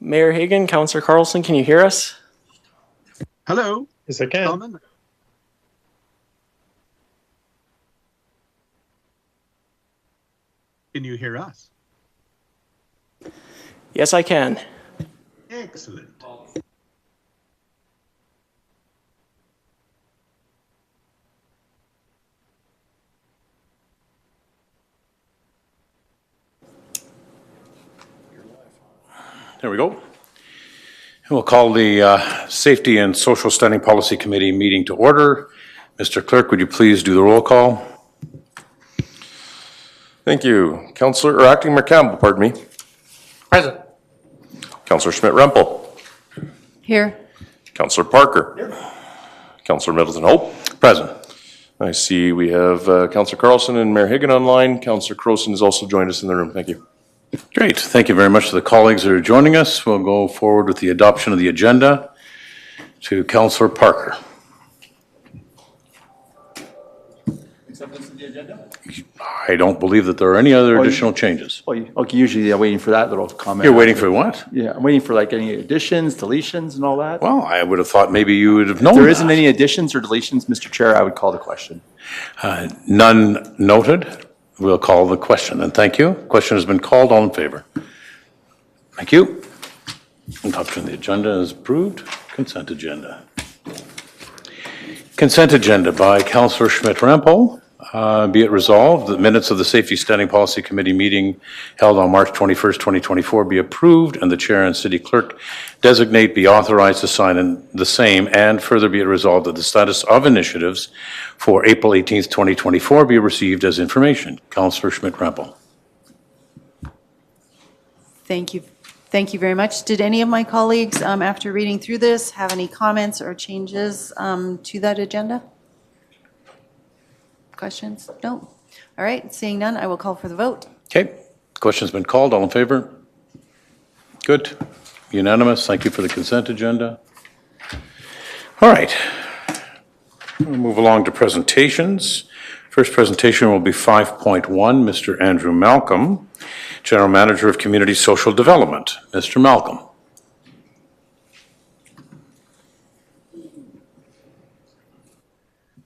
Mayor Hagan, Councillor Carlson, can you hear us? Hello. Yes, I can. Gentlemen. Can you hear us? Yes, I can. Excellent. There we go. And we'll call the Safety and Social Standing Policy Committee meeting to order. Mr. Clerk, would you please do the roll call? Thank you. Councillor, or Acting Mayor Campbell, pardon me. Present. Councillor Schmidt-Rempel. Here. Councillor Parker. Here. Councillor Middleton Hope. Present. I see we have Councillor Carlson and Mayor Hagan online. Councillor Croson has also joined us in the room. Thank you. Great. Thank you very much to the colleagues that are joining us. We'll go forward with the adoption of the agenda to Councillor Parker. Acceptance of the agenda? I don't believe that there are any other additional changes. Well, okay, usually I'm waiting for that little comment. You're waiting for what? Yeah, I'm waiting for like any additions, deletions and all that. Well, I would have thought maybe you would have known If there that. isn't any additions or deletions, Mr. Chair, I would call the question. None noted. We'll call the question, and thank you. Question has been called. All in favor? Thank you. Adoption of the agenda is approved. Consent agenda. Consent agenda by Councillor Schmidt-Rempel. Be it resolved that minutes of the Safety Standing Policy Committee meeting held on March 21st, 2024 be approved, and the Chair and City Clerk designate be authorized to sign in the same, and further be it resolved that the status of initiatives for April 18th, 2024 be received as information. Councillor Schmidt-Rempel. Thank you. Thank you very much. Did any of my colleagues, after reading through this, have any comments or changes to that agenda? Questions? No? All right, seeing none, I will call for the vote. Okay. Question's been called. All in favor? Good. Unanimous. Thank you for the consent agenda. All right. We'll move along to presentations. First presentation will be 5.1, Mr. Andrew Malcolm, General Manager of Community Social Development. Mr. Malcolm.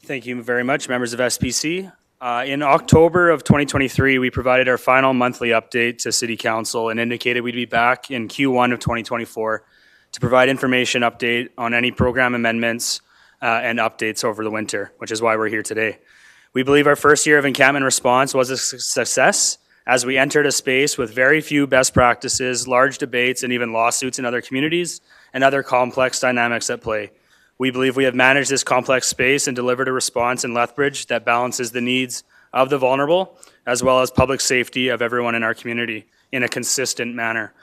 Thank you very much, members of SPC. In October of 2023, we provided our final monthly update to City Council and indicated we'd be back in Q1 of 2024 to provide information update on any program amendments and updates over the winter, which is why we're here today. We believe our first year of encampment response was a success as we entered a space with very few best practices, large debates, and even lawsuits in other communities and other complex dynamics at play. We believe we have managed this complex space and delivered a response in Lethbridge that balances the needs of the vulnerable as well as public safety of everyone in our community in a consistent manner.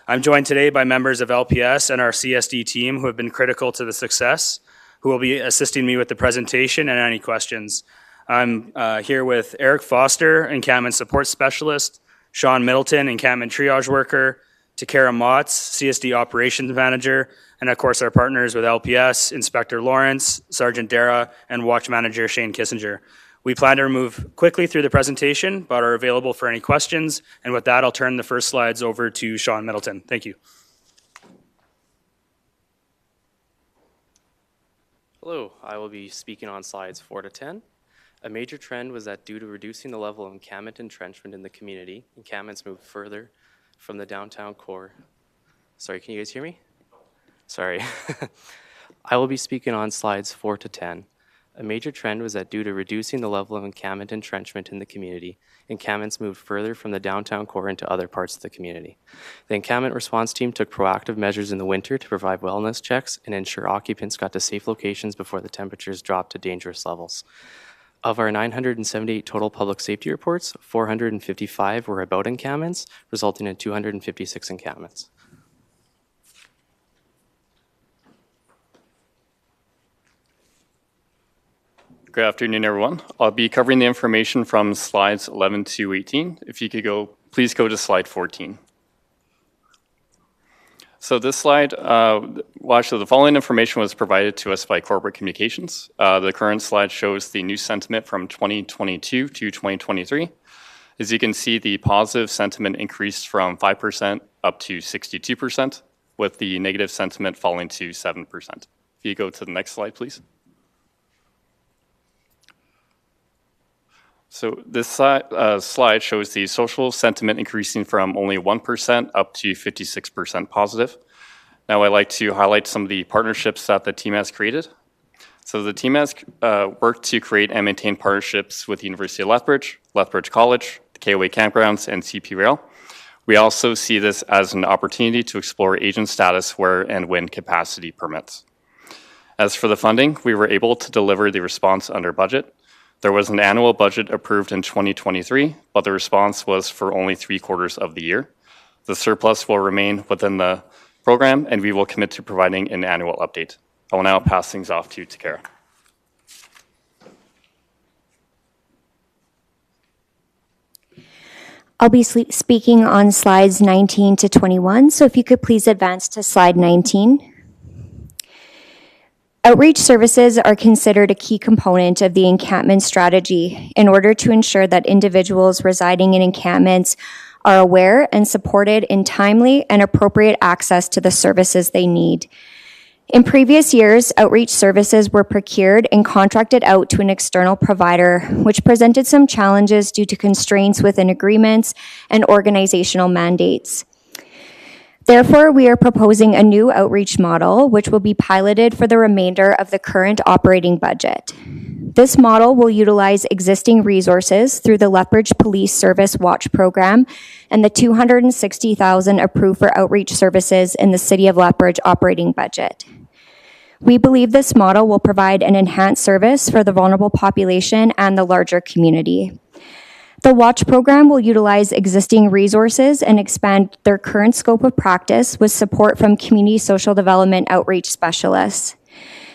I'm joined today by members of LPS and our CSD team who have been critical to the success, who will be assisting me with the presentation and any questions. I'm here with Eric Foster, Encampment Support Specialist, Sean Middleton, Encampment Triage Worker, Takara Motz, CSD Operations Manager, and of course our partners with LPS, Inspector Lawrence, Sergeant Dara, and Watch Manager Shane Kissinger. We plan to move quickly through the presentation, but are available for any questions. And with that, I'll turn the first slides over to Sean Middleton. Thank you. Hello, I will be speaking on slides 4 to 10. A major trend was that due to reducing the level of encampment entrenchment in the community, encampments moved further from the downtown core. Sorry, can you guys hear me? Sorry. I will be speaking on slides 4 to 10. A major trend was that due to reducing the level of encampment entrenchment in the community, encampments moved further from the downtown core into other parts of the community. The encampment response team took proactive measures in the winter to provide wellness checks and ensure occupants got to safe locations before the temperatures dropped to dangerous levels. Of our 978 total public safety reports, 455 were about encampments, resulting in 256 encampments. Good afternoon, everyone. I'll be covering the information from slides 11 to 18. If you could please go to slide 14. So this slide, actually the following information was provided to us by Corporate Communications. The current slide shows the new sentiment from 2022 to 2023. As you can see, the positive sentiment increased from 5% up to 62%. with the negative sentiment falling to 7%. If you go to the next slide, please. So this slide shows the social sentiment increasing from only 1% up to 56% positive. Now I'd like to highlight some of the partnerships that the team has created. So the team has worked to create and maintain partnerships with the University of Lethbridge, Lethbridge College, the KOA Campgrounds, and CP Rail. We also see this as an opportunity to explore agent status where and when capacity permits. As for the funding, we were able to deliver the response under budget. There was an annual budget approved in 2023, but the response was for only 3/4 of the year. The surplus will remain within the program, and we will commit to providing an annual update. I will now pass things off to Takara. I'll be speaking on slides 19 to 21, so if you could please advance to slide 19. Outreach services are considered a key component of the encampment strategy in order to ensure that individuals residing in encampments are aware and supported in timely and appropriate access to the services they need. In previous years, outreach services were procured and contracted out to an external provider, which presented some challenges due to constraints within agreements and organizational mandates. Therefore, we are proposing a new outreach model, which will be piloted for the remainder of the current operating budget. This model will utilize existing resources through the Lethbridge Police Service Watch Program and the $260,000 approved for outreach services in the City of Lethbridge operating budget. We believe this model will provide an enhanced service for the vulnerable population and the larger community. The Watch program will utilize existing resources and expand their current scope of practice with support from community social development outreach specialists.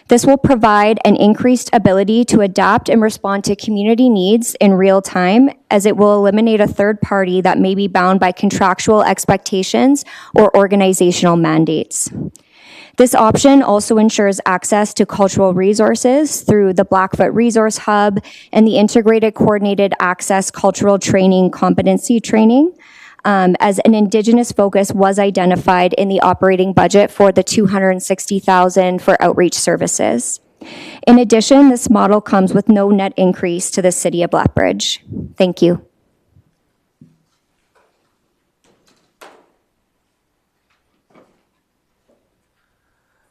This will provide an increased ability to adapt and respond to community needs in real time, as it will eliminate a third party that may be bound by contractual expectations or organizational mandates. This option also ensures access to cultural resources through the Blackfoot Resource Hub and the Integrated Coordinated Access Cultural Training Competency Training, as an Indigenous focus was identified in the operating budget for the $260,000 for outreach services. In addition, this model comes with no net increase to the City of Lethbridge. Thank you.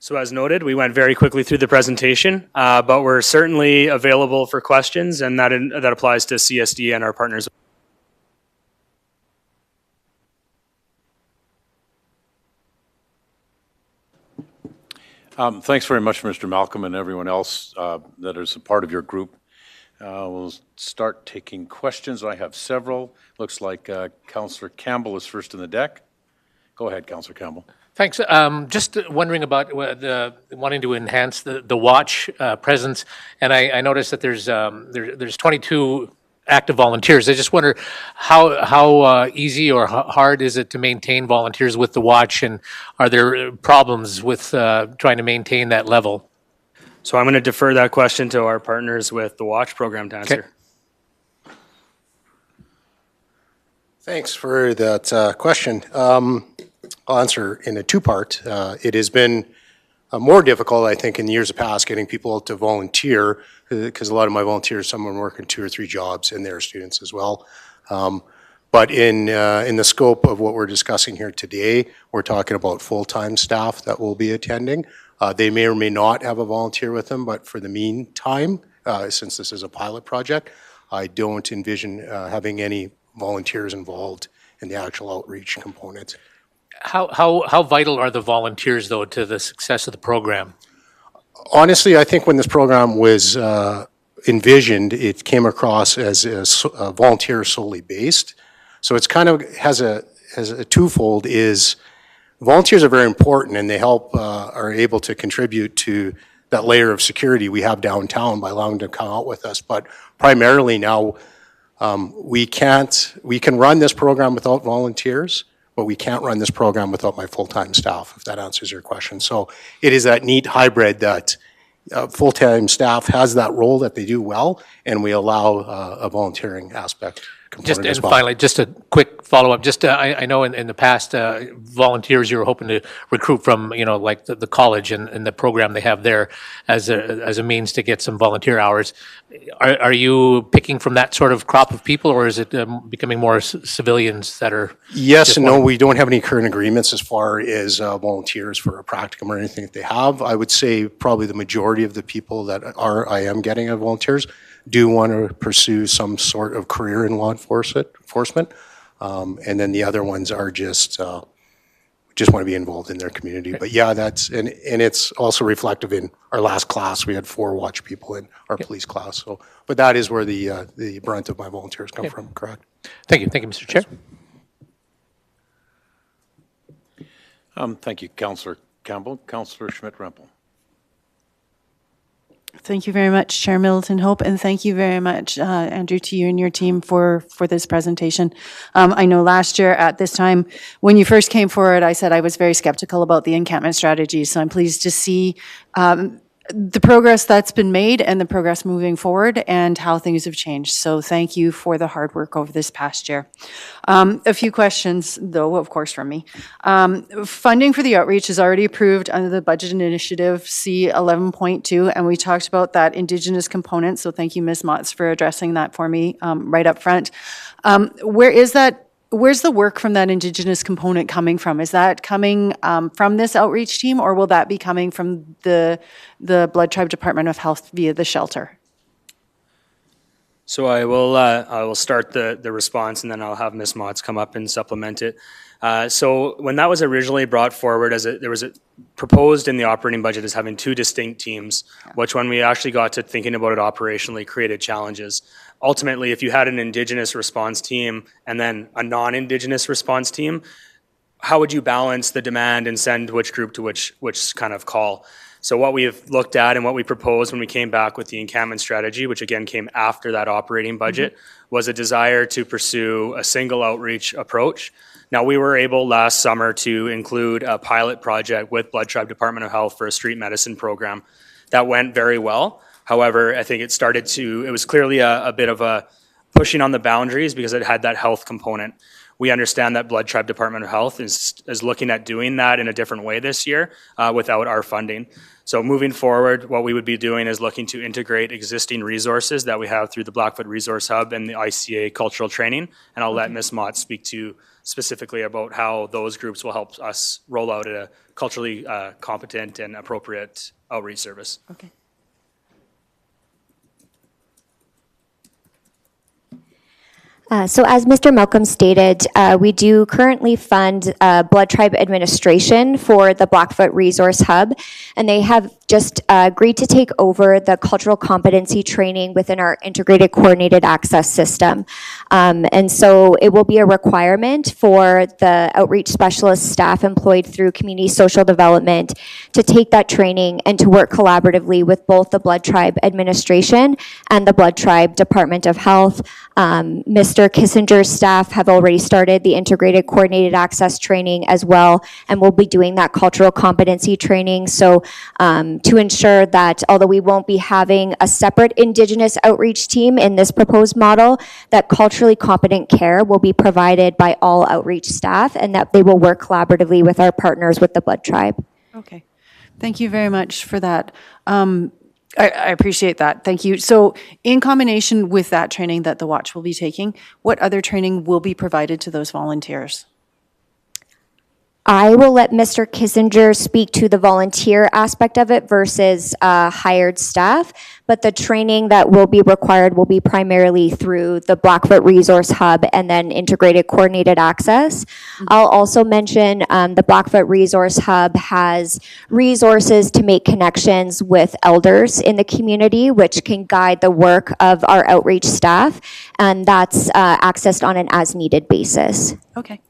So as noted, we went very quickly through the presentation, but we're certainly available for questions, and that applies to CSD and our partners. Thanks very much, Mr. Malcolm, and everyone else that is a part of your group. We'll start taking questions. I have several. Looks like Councillor Campbell is first in the deck. Go ahead, Councillor Campbell. Thanks. Just wondering about wanting to enhance the watch presence, and I noticed that there's 22 active volunteers. I just wonder how easy or hard is it to maintain volunteers with the watch, and are there problems with trying to maintain that level? So I'm going to defer that question to our partners with the Watch program to answer. Okay. Thanks for that question. I'll answer in a two-part. It has been more difficult, I think, in the years past getting people to volunteer, because a lot of my volunteers, some of them work in 2 or 3 jobs, and they're students as well. But in the scope of what we're discussing here today, we're talking about full-time staff that will be attending. They may or may not have a volunteer with them, but for the meantime, since this is a pilot project, I don't envision having any volunteers involved in the actual outreach component. How vital are the volunteers, though, to the success of the program? Honestly, I think when this program was envisioned, it came across as a volunteer solely based. So it's kind of has a twofold. Is volunteers are very important, and they help are able to contribute to that layer of security we have downtown by allowing them to come out with us. But primarily now, we can run this program without volunteers, but we can't run this program without my full-time staff, if that answers your question. So it is that neat hybrid that full-time staff has that role that they do well, and we allow a volunteering aspect. component as And well. finally, just a quick follow-up, I know in the past, volunteers you were hoping to recruit from, like the college and the program they have there as a means to get some volunteer hours. Are you picking from that sort of crop of people, or is it becoming more civilians that are? Yes just and no, wanting- we don't have any current agreements as far as volunteers for a practicum or anything that they have. I would say probably the majority of the people that I am getting as volunteers do want to pursue some sort of career in law enforcement. And then the other ones are just want to be involved in their community. But yeah, and it's also reflective in our last class. We had 4 watch people in our police class. So, but that is where the brunt of my volunteers come from, correct? Thank you, Mr. Chair. Thank you, Councillor Campbell. Councillor Schmidt-Rempel. Thank you very much, Chair Middleton Hope, and thank you very much, Andrew, to you and your team for this presentation. I know last year at this time, when you first came forward, I said I was very skeptical about the encampment strategy, so I'm pleased to see the progress that's been made and the progress moving forward and how things have changed. So thank you for the hard work over this past year. A few questions, though, of course, from me. Funding for the outreach is already approved under the budget initiative C11.2, and we talked about that Indigenous component. So thank you, Ms. Motz, for addressing that for me right up front. Where's the work from that Indigenous component coming from? Is that coming from this outreach team, or will that be coming from the Blood Tribe Department of Health via the shelter? So I will start the response, and then I'll have Ms. Motz come up and supplement it. So when that was originally brought forward, there was proposed in the operating budget as having 2 distinct teams, which when we actually got to thinking about it operationally created challenges. Ultimately, if you had an Indigenous response team and then a non-Indigenous response team, how would you balance the demand and send which group to which kind of call? So what we've looked at and what we proposed when we came back with the encampment strategy, which again came after that operating budget, was a desire to pursue a single outreach approach. Now, we were able last summer to include a pilot project with Blood Tribe Department of Health for a street medicine program. That went very well. However, I think it was clearly a bit of a pushing on the boundaries because it had that health component. We understand that Blood Tribe Department of Health is looking at doing that in a different way this year without our funding. So moving forward, what we would be doing is looking to integrate existing resources that we have through the Blackfoot Resource Hub and the ICA cultural training. And I'll let Ms. Mott speak to specifically about how those groups will help us roll out a culturally competent and appropriate outreach service. Okay. So as Mr. Malcolm stated, we do currently fund Blood Tribe administration for the Blackfoot Resource Hub, and they have just agreed to take over the cultural competency training within our integrated coordinated access system. And so it will be a requirement for the outreach specialist staff employed through community social development to take that training and to work collaboratively with both the Blood Tribe administration and the Blood Tribe Department of Health. Mr. Kissinger's staff have already started the integrated coordinated access training as well, and we'll be doing that cultural competency training. So to ensure that although we won't be having a separate Indigenous outreach team in this proposed model, that culturally competent care will be provided by all outreach staff and that they will work collaboratively with our partners with the Blood Tribe. Okay. Thank you very much for that. I appreciate that. Thank you. So in combination with that training that the Watch will be taking, what other training will be provided to those volunteers? I will let Mr. Kissinger speak to the volunteer aspect of it versus hired staff, but the training that will be required will be primarily through the Blackfoot Resource Hub and then integrated coordinated access. I'll also mention the Blackfoot Resource Hub has resources to make connections with elders in the community, which can guide the work of our outreach staff, and that's accessed on an as-needed basis. Okay.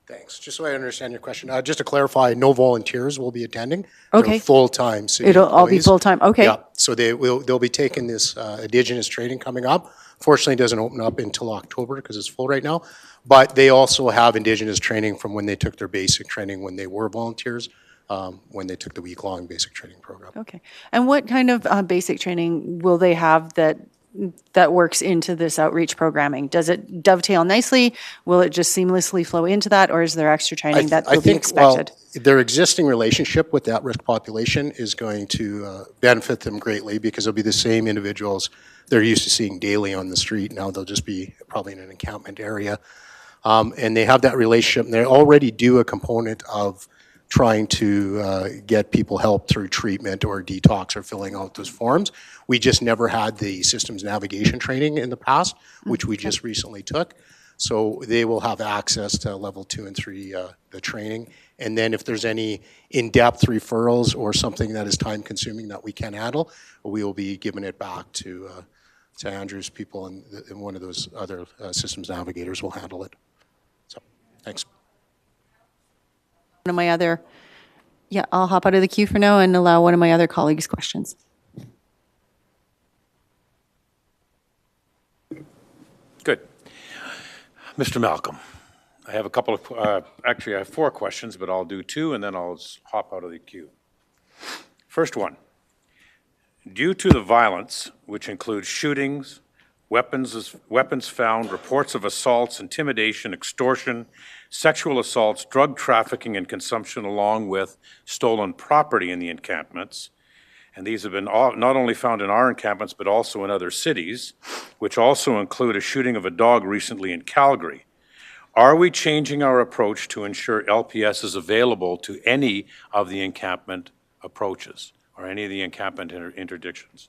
Thanks. Just so I understand your question, just to clarify, no volunteers will be attending. Okay. They're full-time city It'll all be employees. full-time, okay. Yeah, so they'll be taking this Indigenous training coming up. Fortunately, it doesn't open up until October because it's full right now. But they also have Indigenous training from when they took their basic training when they were volunteers when they took the week-long basic training program. Okay. And what kind of basic training will they have that works into this outreach programming? Does it dovetail nicely? Will it just seamlessly flow into that, or is there extra training that will be expected? Well, their existing relationship with the at-risk population is going to benefit them greatly because it'll be the same individuals they're used to seeing daily on the street. Now they'll just be probably in an encampment area. And they have that relationship, and they already do a component of trying to get people help through treatment or detox or filling out those forms. We just never had the systems navigation training in the past, which we just recently took. So they will have access to level 2 and 3, the training. And then if there's any in-depth referrals or something that is time-consuming that we can handle, we will be giving it back to Andrew's people, and one of those other systems navigators will handle it. So, thanks. One of my other, I'll hop out of the queue for now and allow one of my other colleagues questions. Good. Mr. Malcolm, I have a couple of, actually I have 4 questions, but I'll do 2 and then I'll hop out of the queue. First one, due to the violence, which includes shootings, weapons found, reports of assaults, intimidation, extortion, sexual assaults, drug trafficking and consumption, along with stolen property in the encampments, and these have been not only found in our encampments, but also in other cities, which also include a shooting of a dog recently in Calgary. Are we changing our approach to ensure LPS is available to any of the encampment approaches or any of the encampment interdictions?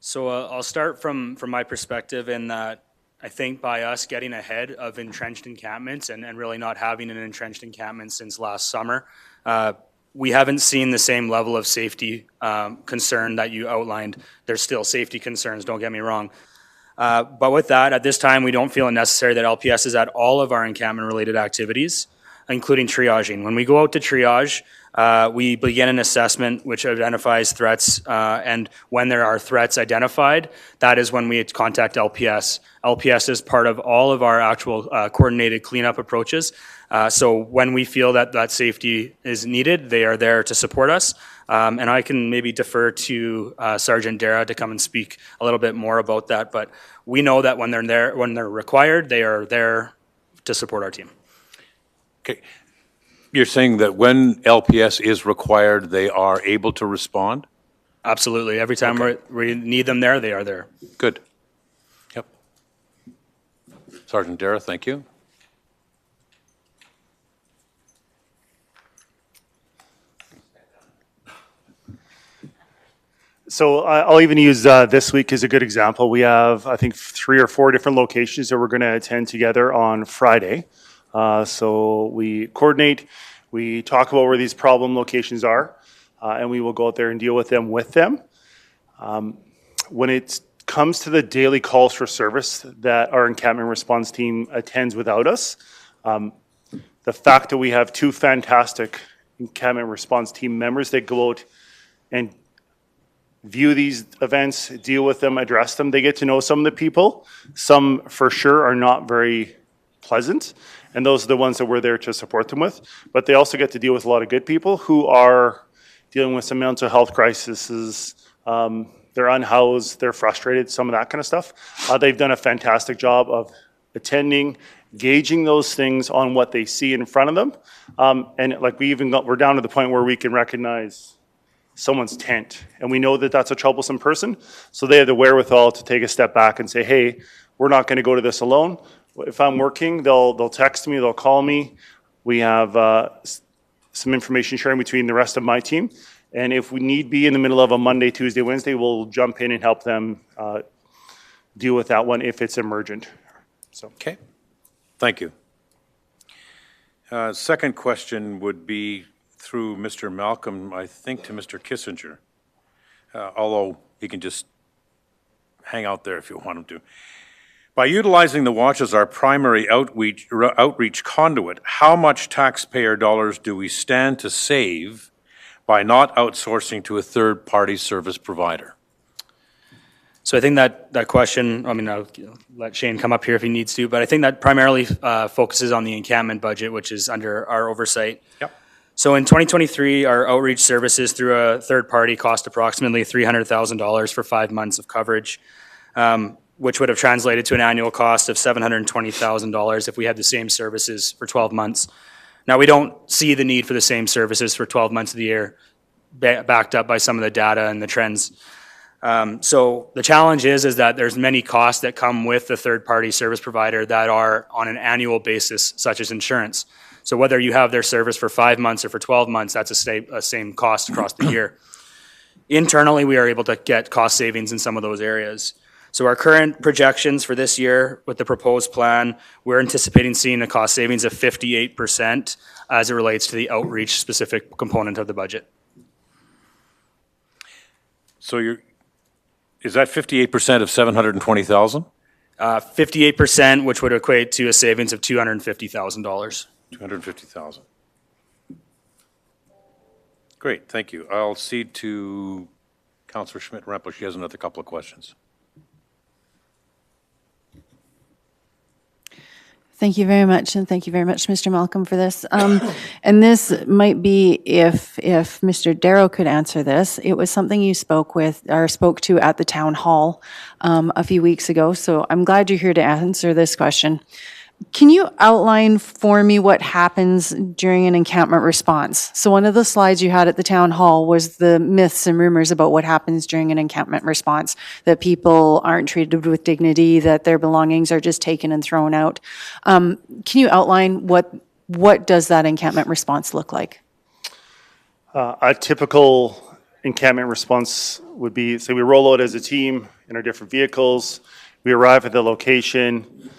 So I'll start from my perspective in that I think by us getting ahead of entrenched encampments and really not having an entrenched encampment since last summer, we haven't seen the same level of safety concern that you outlined. There's still safety concerns, don't get me wrong. But with that, at this time, we don't feel it necessary that LPS is at all of our encampment-related activities, including triaging. When we go out to triage, we begin an assessment which identifies threats, and when there are threats identified, that is when we contact LPS. LPS is part of all of our actual coordinated cleanup approaches. So when we feel that safety is needed, they are there to support us. And I can maybe defer to Sergeant Dara to come and speak a little bit more about that. But we know that when they're required, they are there to support our team. Okay. You're saying that when LPS is required, they are able to respond? Absolutely. Every time we need them there, they are there. Good. Yep. Sergeant Dara, thank you. So I'll even use this week as a good example. We have, I think, 3 or 4 different locations that we're going to attend together on Friday. So we coordinate, we talk about where these problem locations are, and we will go out there and deal with them When it comes to the daily calls for service that our encampment response team attends without us, the fact that we have 2 fantastic encampment response team members that go out and view these events, deal with them, address them, they get to know some of the people. Some for sure are not very pleasant, and those are the ones that we're there to support them with. But they also get to deal with a lot of good people who are dealing with some mental health crises. They're unhoused, they're frustrated, some of that kind of stuff. They've done a fantastic job of attending, gauging those things on what they see in front of them. And like we're down to the point where we can recognize someone's tent, and we know that that's a troublesome person, so they have the wherewithal to take a step back and say, hey, we're not going to go to this alone. If I'm working, they'll text me, they'll call me. We have some information sharing between the rest of my team, and if we need be in the middle of a Monday, Tuesday, Wednesday, we'll jump in and help them deal with that one if it's emergent. So. Okay, thank you. Second question would be through Mr. Malcolm, I think, to Mr. Kissinger, although he can just hang out there if you want him to. By utilizing the watch as our primary outreach conduit, how much taxpayer dollars do we stand to save by not outsourcing to a third-party service provider? So I think that question, I mean, I'll let Shane come up here if he needs to, but I think that primarily focuses on the encampment budget, which is under our oversight. Yep. So in 2023, our outreach services through a third party cost approximately $300,000 for 5 months of coverage, which would have translated to an annual cost of $720,000 if we had the same services for 12 months. Now, we don't see the need for the same services for 12 months of the year, backed up by some of the data and the trends. So the challenge is that there's many costs that come with the third-party service provider that are on an annual basis, such as insurance. So whether you have their service for 5 months or for 12 months, that's a same cost across the year. Internally, we are able to get cost savings in some of those areas. So our current projections for this year with the proposed plan, we're anticipating seeing a cost savings of 58% as it relates to the outreach specific component of the budget. So is that 58% of 720,000? 58%, which would equate to a savings of $250,000. 250,000. Great, thank you. I'll cede to Councillor Schmidt-Rempel. She has another couple of questions. Thank you very much, and thank you very much, Mr. Malcolm, for this. And this might be, if Mr. Darrow could answer this, it was something you spoke to at the town hall a few weeks ago, so I'm glad you're here to answer this question. Can you outline for me what happens during an encampment response? So one of the slides you had at the town hall was the myths and rumors about what happens during an encampment response, that people aren't treated with dignity, that their belongings are just taken and thrown out. Can you outline what does that encampment response look like? A typical encampment response would be, say we roll out as a team in our different vehicles, we arrive at the location.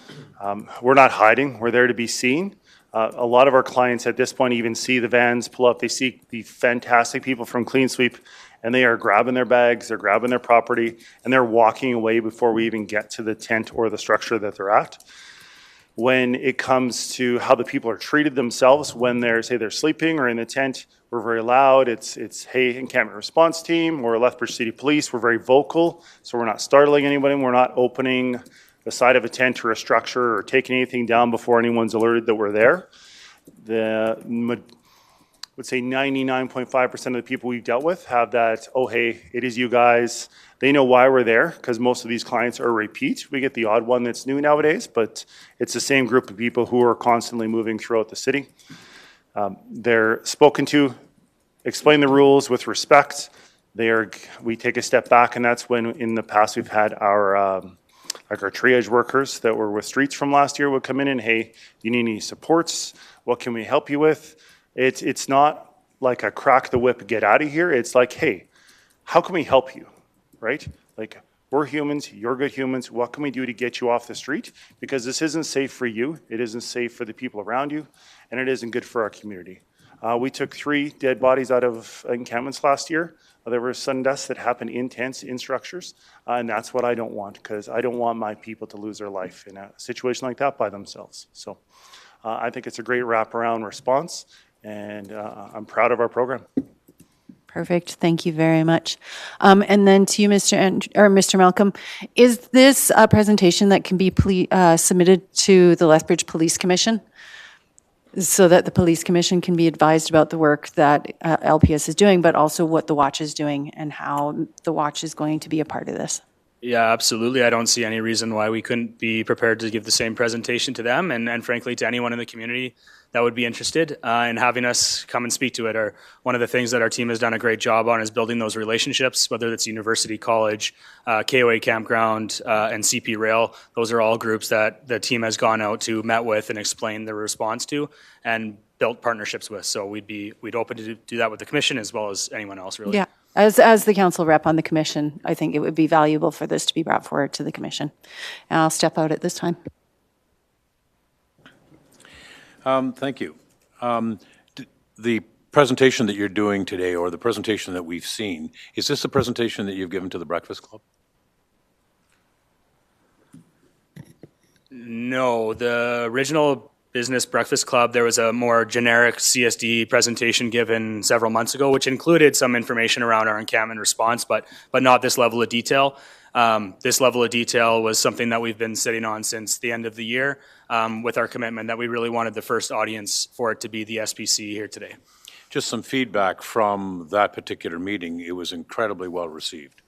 We're not hiding, we're there to be seen. A lot of our clients at this point even see the vans pull up, they see the fantastic people from Clean Sweep, and they are grabbing their bags, they're grabbing their property, and they're walking away before we even get to the tent or the structure that they're at. When it comes to how the people are treated themselves when they're sleeping or in the tent, we're very loud. It's hey, encampment response team, we're Lethbridge City Police, we're very vocal, so we're not startling anybody, we're not opening the side of a tent or a structure or taking anything down before anyone's alerted that we're there. I would say 99.5% of the people we've dealt with have that, oh hey, it is you guys. They know why we're there because most of these clients are repeat. We get the odd one that's new nowadays, but it's the same group of people who are constantly moving throughout the city. They're spoken to, explain the rules with respect. We take a step back, and that's when in the past we've had our triage workers that were with Streets from last year would come in and, hey, you need any supports? What can we help you with? It's not like a crack the whip, get out of here. It's like, hey, how can we help you, right? Like, we're humans, you're good humans. What can we do to get you off the street? Because this isn't safe for you. It isn't safe for the people around you, and it isn't good for our community. We took 3 dead bodies out of encampments last year. There were sudden deaths that happened in tents, in structures, and that's what I don't want, because I don't want my people to lose their life in a situation like that by themselves. So I think it's a great wraparound response, and I'm proud of our program. Perfect. Thank you very much. And then to you, Mr. Malcolm, is this a presentation that can be submitted to the Lethbridge Police Commission so that the Police Commission can be advised about the work that LPS is doing, but also what the Watch is doing and how the Watch is going to be a part of this? Yeah, absolutely. I don't see any reason why we couldn't be prepared to give the same presentation to them and frankly to anyone in the community that would be interested in having us come and speak to it. One of the things that our team has done a great job on is building those relationships, whether it's University College, KOA Campground, and CP Rail. Those are all groups that the team has gone out to, met with, and explained the response to, and built partnerships with. So we'd open to do that with the commission as well as anyone else, really. Yeah. As the council rep on the commission, I think it would be valuable for this to be brought forward to the commission. And I'll step out at this time. Thank you. The presentation that you're doing today, or the presentation that we've seen, is this the presentation that you've given to the Breakfast Club? No, the original Business Breakfast Club, there was a more generic CSD presentation given several months ago, which included some information around our encampment response, but not this level of detail. This level of detail was something that we've been sitting on since the end of the year with our commitment that we really wanted the first audience for it to be the SPC here today. just some feedback from that particular meeting. It was incredibly well received,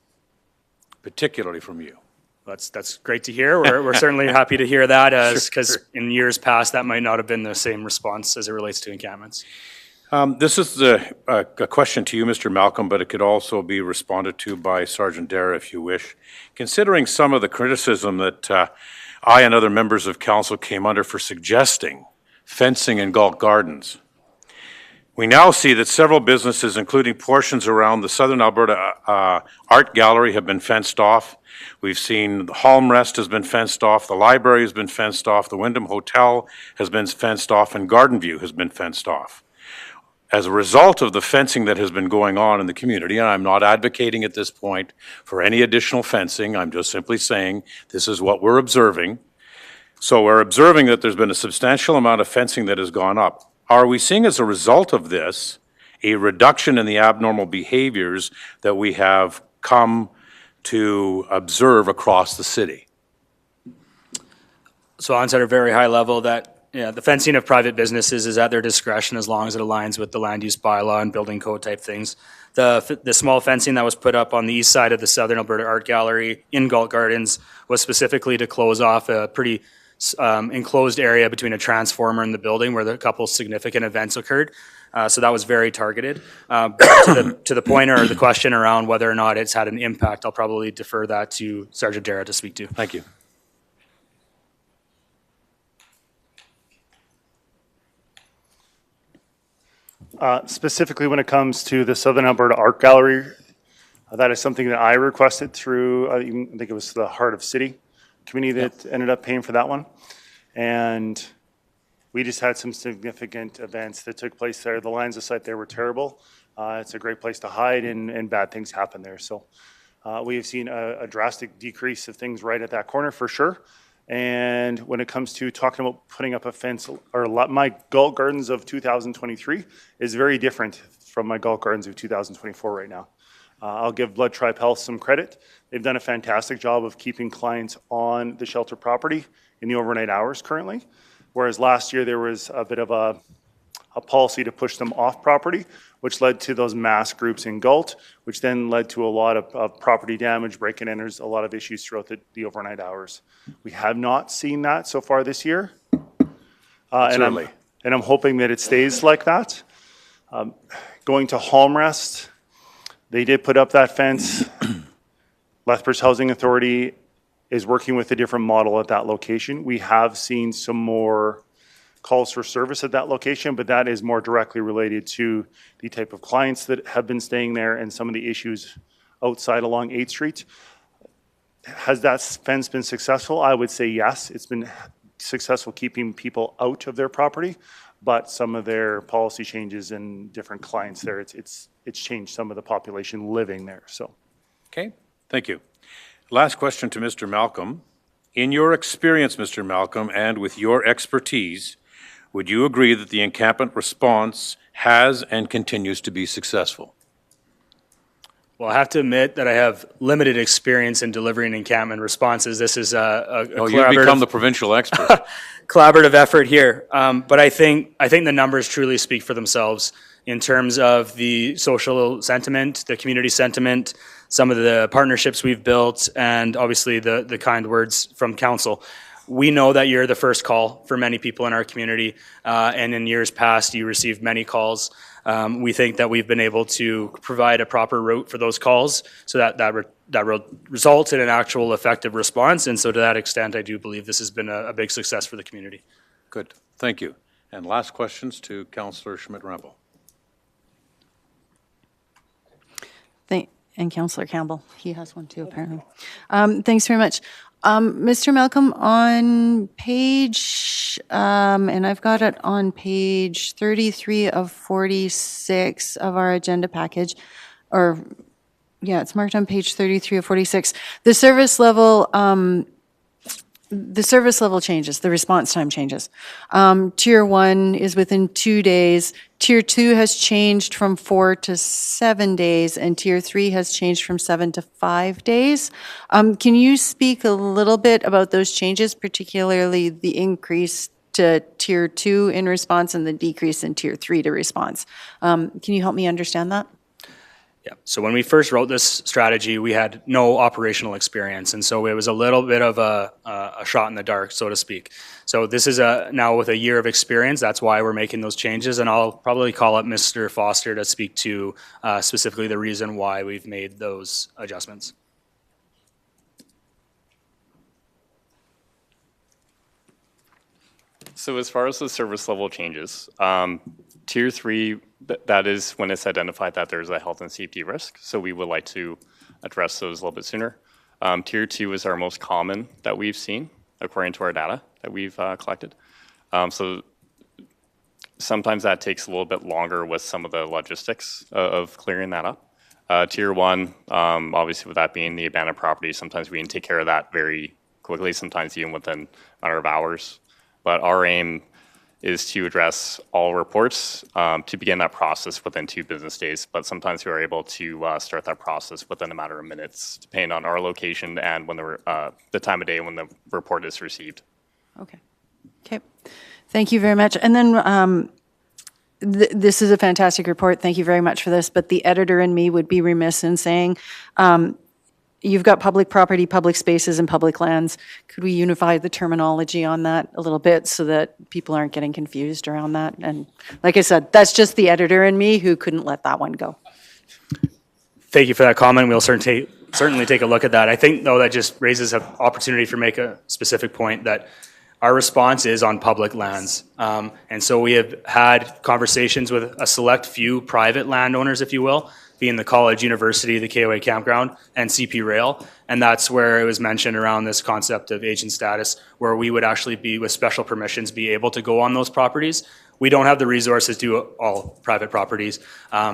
particularly from you. That's great to hear. We're certainly happy to hear that, because in years past, that might not have been the same response as it relates to encampments. This is a question to you, Mr. Malcolm, but it could also be responded to by Sergeant Dara if you wish. Considering some of the criticism that I and other members of council came under for suggesting fencing in Galt Gardens, we now see that several businesses, including portions around the Southern Alberta Art Gallery, have been fenced off. We've seen the Halmrest has been fenced off, the library has been fenced off, the Wyndham Hotel has been fenced off, and Garden View has been fenced off. As a result of the fencing that has been going on in the community, and I'm not advocating at this point for any additional fencing, I'm just simply saying this is what we're observing. So we're observing that there's been a substantial amount of fencing that has gone up. Are we seeing as a result of this a reduction in the abnormal behaviors that we have come to observe across the city? So on at a very high level, that the fencing of private businesses is at their discretion as long as it aligns with the land use bylaw and building code type things. The small fencing that was put up on the east side of the Southern Alberta Art Gallery in Galt Gardens was specifically to close off a pretty enclosed area between a transformer and the building where a couple significant events occurred. So that was very targeted. To the point or the question around whether or not it's had an impact, I'll probably defer that to Sergeant Dara to speak to. Thank you. Specifically when it comes to the Southern Alberta Art Gallery, that is something that I requested through, I think it was the Heart of City committee that ended up paying for that one. And we just had some significant events that took place there. The lines of sight there were terrible. It's a great place to hide and bad things happen there. So we have seen a drastic decrease of things right at that corner for sure. And when it comes to talking about putting up a fence, or my Galt Gardens of 2023 is very different from my Galt Gardens of 2024 right now. I'll give Blood Tribe Health some credit. They've done a fantastic job of keeping clients on the shelter property in the overnight hours currently. Whereas last year there was a bit of a policy to push them off property, which led to those mass groups in Galt, which then led to a lot of property damage, break-in enters, a lot of issues throughout the overnight hours. We have not seen that so far this year. And I'm hoping that it stays like that. Going to Halmrest, they did put up that fence. Lethbridge Housing Authority is working with a different model at that location. We have seen some more calls for service at that location, but that is more directly related to the type of clients that have been staying there and some of the issues outside along 8th Street. Has that fence been successful? I would say yes. It's been successful keeping people out of their property, but some of their policy changes and different clients there, it's changed some of the population living there. So, okay, thank you. Last question to Mr. Malcolm. In your experience, Mr. Malcolm, and with your expertise, would you agree that the encampment response has and continues to be successful? Well, I have to admit that I have limited experience in delivering encampment responses. This is a you've become the provincial expert. Collaborative effort here. But I think the numbers truly speak for themselves in terms of the social sentiment, the community sentiment, some of the partnerships we've built, and obviously the kind words from council. We know that you're the first call for many people in our community, and in years past, you received many calls. We think that we've been able to provide a proper route for those calls so that results in an actual effective response. And so to that extent, I do believe this has been a big success for the community. Good, thank you. And last questions to Councillor Schmidt-Rempel. And Councillor Campbell, he has one too, apparently. Thanks very much. Mr. Malcolm, on page, and I've got it on page 33 of 46 of our agenda package, it's marked on page 33 of 46. The service level changes, the response time changes. Tier 1 is within 2 days. Tier 2 has changed from 4 to 7 days, and Tier 3 has changed from 7 to 5 days. Can you speak a little bit about those changes, particularly the increased to Tier 2 in response and the decrease in Tier 3 to response. Can you help me understand that? Yeah. So when we first wrote this strategy, we had no operational experience, and so it was a little bit of a shot in the dark, so to speak. So this is now with a year of experience. That's why we're making those changes, and I'll probably call up Mr. Foster to speak to specifically the reason why we've made those adjustments. So as far as the service level changes, Tier 3, that is when it's identified that there's a health and safety risk, so we would like to address those a little bit sooner. Tier 2 is our most common that we've seen, according to our data that we've collected. So sometimes that takes a little bit longer with some of the logistics of clearing that up. Tier 1, obviously with that being the abandoned property, sometimes we can take care of that very quickly, sometimes even within a matter of hours. But our aim is to address all reports to begin that process within 2 business days. But sometimes we are able to start that process within a matter of minutes, depending on our location and when the time of day when the report is received. Okay. Okay. Thank you very much. And then this is a fantastic report. Thank you very much for this. But the editor in me would be remiss in saying, you've got public property, public spaces, and public lands. Could we unify the terminology on that a little bit so that people aren't getting confused around that? And like I said, that's just the editor in me who couldn't let that one go. Thank you for that comment. We'll certainly take a look at that. I think, though, that just raises an opportunity for make a specific point that our response is on public lands. And so we have had conversations with a select few private landowners, if you will, being the college, university, the KOA campground, and CP Rail. And that's where it was mentioned around this concept of agent status, where we would actually be, with special permissions, be able to go on those properties. We don't have the resources to do all private properties.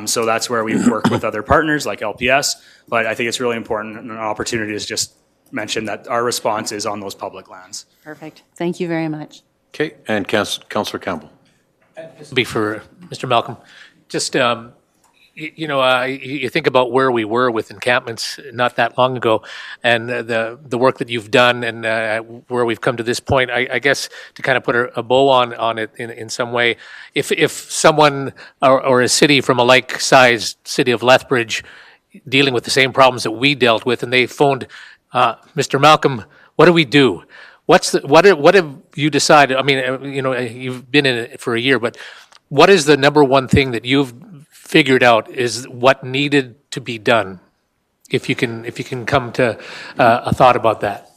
So that's where we've worked with other partners like LPS. But I think it's really important and an opportunity to just mention that our response is on those public lands. Perfect. Thank you very much. Okay, and Councillor Campbell. This will be for Mr. Malcolm. Just, you think about where we were with encampments not that long ago, and the work that you've done and where we've come to this point. I guess to kind of put a bow on it in some way, if someone or a city from a like-sized city of Lethbridge dealing with the same problems that we dealt with, and they phoned Mr. Malcolm, what do we do? What have you decided? I mean, you've been in it for a year, but what is the number one thing that you've figured out is what needed to be done? If you can come to a thought about that.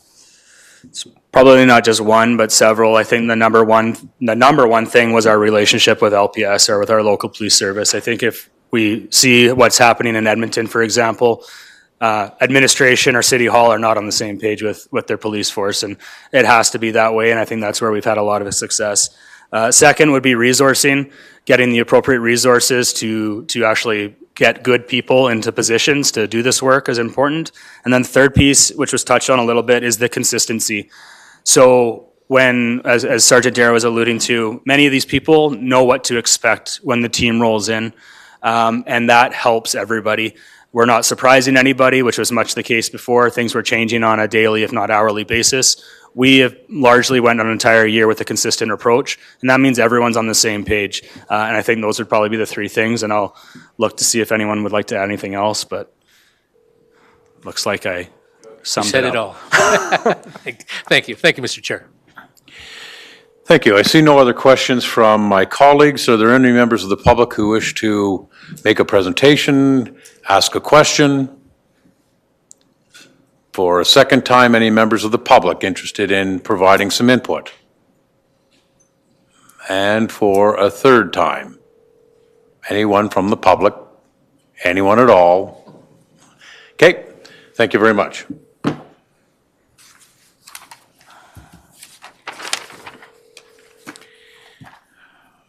It's probably not just one, but several. I think the number one thing was our relationship with LPS or with our local police service. I think if we see what's happening in Edmonton, for example, administration or City Hall are not on the same page with their police force, and it has to be that way, and I think that's where we've had a lot of success. Second would be resourcing, getting the appropriate resources to actually get good people into positions to do this work is important. And then the third piece, which was touched on a little bit, is the consistency. So when, as Sergeant Darrow was alluding to, many of these people know what to expect when the team rolls in, and that helps everybody. We're not surprising anybody, which was much the case before. Things were changing on a daily, if not hourly basis. We have largely went an entire year with a consistent approach, and that means everyone's on the same page. And I think those would probably be the three things, and I'll look to see if anyone would like to add anything else, but looks like I summed Said it it up. all. Thank you. Thank you, Mr. Chair. Thank you. I see no other questions from my colleagues. Are there any members of the public who wish to make a presentation, ask a question? For a second time, any members of the public interested in providing some input? And for a third time, anyone from the public, anyone at all? Okay, thank you very much.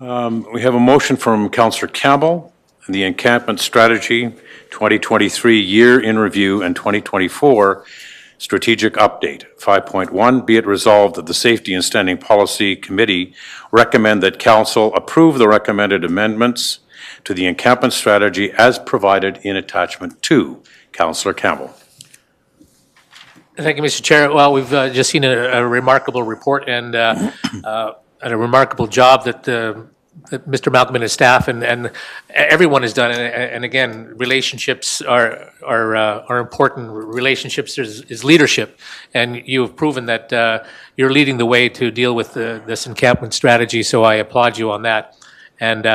We have a motion from Councillor Campbell, the Encampment Strategy 2023 Year in Review and 2024 Strategic Update. 5.1, be it resolved that the Safety and Standing Policy Committee recommend that Council approve the recommended amendments to the Encampment Strategy as provided in Attachment 2. Councillor Campbell. Thank you, Mr. Chair. Well, we've just seen a remarkable report, and a remarkable job that Mr. Malcolm and his staff and everyone has done. And again, relationships are important. Relationships is leadership, and you have proven that you're leading the way to deal with this encampment strategy. So I applaud you on that. And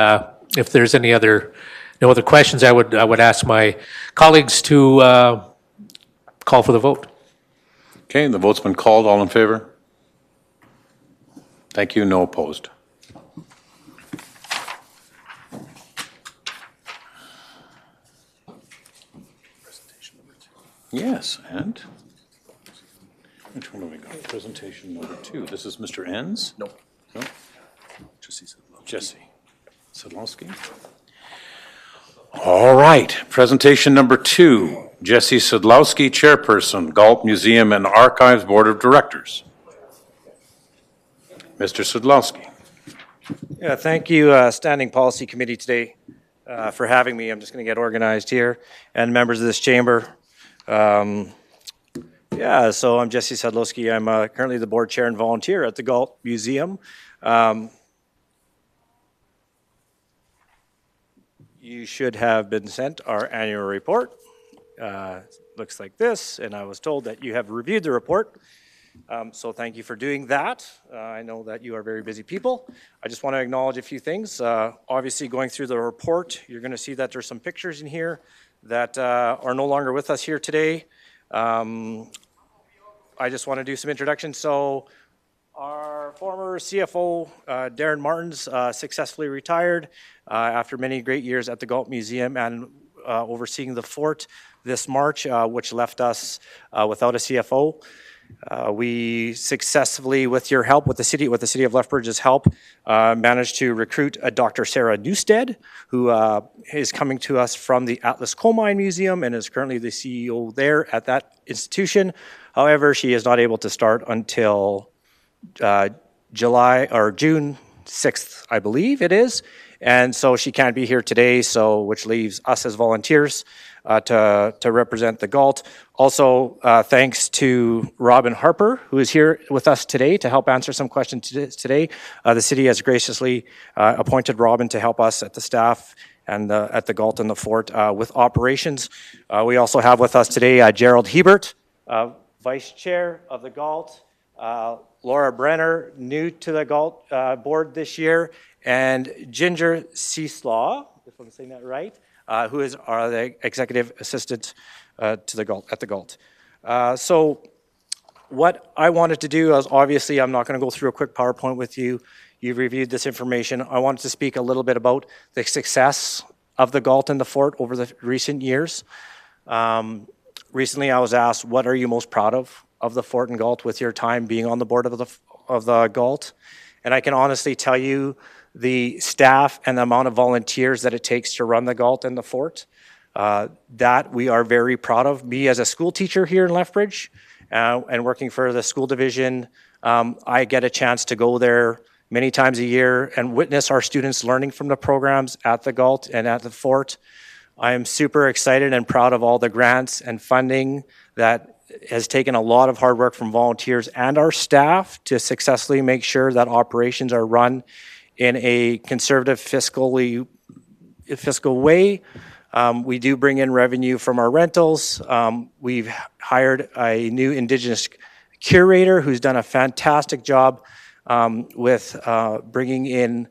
if there's no other questions, I would ask my colleagues to call for the vote. Okay, the vote's been called. All in favor? Thank you. No opposed. Yes, and which one have we got? Presentation number 2. This is Mr. Enns? No. No? Jesse Sadlowski. All right, presentation number 2. Jesse Sadlowski, Chairperson, Galt Museum and Archives Board of Directors. Mr. Sadlowski. Yeah, thank you, Standing Policy Committee today for having me. I'm just going to get organized here, and members of this chamber. So I'm Jesse Sadlowski. I'm currently the board chair and volunteer at the Galt Museum. You should have been sent our annual report. Looks like this, and I was told that you have reviewed the report. So thank you for doing that. I know that you are very busy people. I just want to acknowledge a few things. Obviously, going through the report, you're going to see that there's some pictures in here that are no longer with us here today. I just want to do some introductions. So our former CFO, Darren Martins, successfully retired after many great years at the Galt Museum and overseeing the fort this March, which left us without a CFO. We successfully, with your help, with the city of Lethbridge's help, managed to recruit a Dr. Sarah Newstead, who is coming to us from the Atlas Coal Mine Museum and is currently the CEO there at that institution. However, she is not able to start until June 6th, I believe it is. And so she can't be here today, which leaves us as volunteers to represent the Galt. Also, thanks to Robin Harper, who is here with us today to help answer some questions today. The city has graciously appointed Robin to help us at the staff and at the Galt and the fort with operations. We also have with us today Gerald Hebert, Vice Chair of the Galt, Laura Brenner, new to the Galt board this year, and Ginger Cieslaw, if I'm saying that right, who is the executive assistant to the Galt, at the Galt. So what I wanted to do is, obviously, I'm not going to go through a quick PowerPoint with you. You've reviewed this information. I wanted to speak a little bit about the success of the Galt and the fort over the recent years. Recently, I was asked, what are you most proud of the fort and Galt with your time being on the board of the Galt? And I can honestly tell you the staff and the amount of volunteers that it takes to run the Galt and the fort, that we are very proud of. Me as a school teacher here in Lethbridge and working for the school division, I get a chance to go there many times a year and witness our students learning from the programs at the Galt and at the fort. I am super excited and proud of all the grants and funding that has taken a lot of hard work from volunteers and our staff to successfully make sure that operations are run in a conservative fiscal way. We do bring in revenue from our rentals. We've hired a new Indigenous curator who's done a fantastic job with bringing in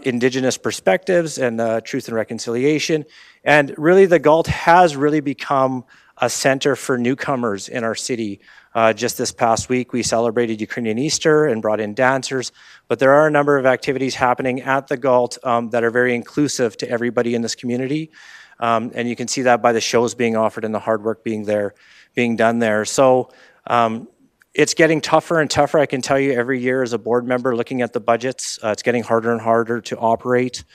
Indigenous perspectives and truth and reconciliation. And really, the Galt has really become a center for newcomers in our city. Just this past week, we celebrated Ukrainian Easter and brought in dancers, but there are a number of activities happening at the Galt that are very inclusive to everybody in this community. And you can see that by the shows being offered and the hard work being done there. So it's getting tougher and tougher. I can tell you every year as a board member looking at the budgets, it's getting harder and harder to operate.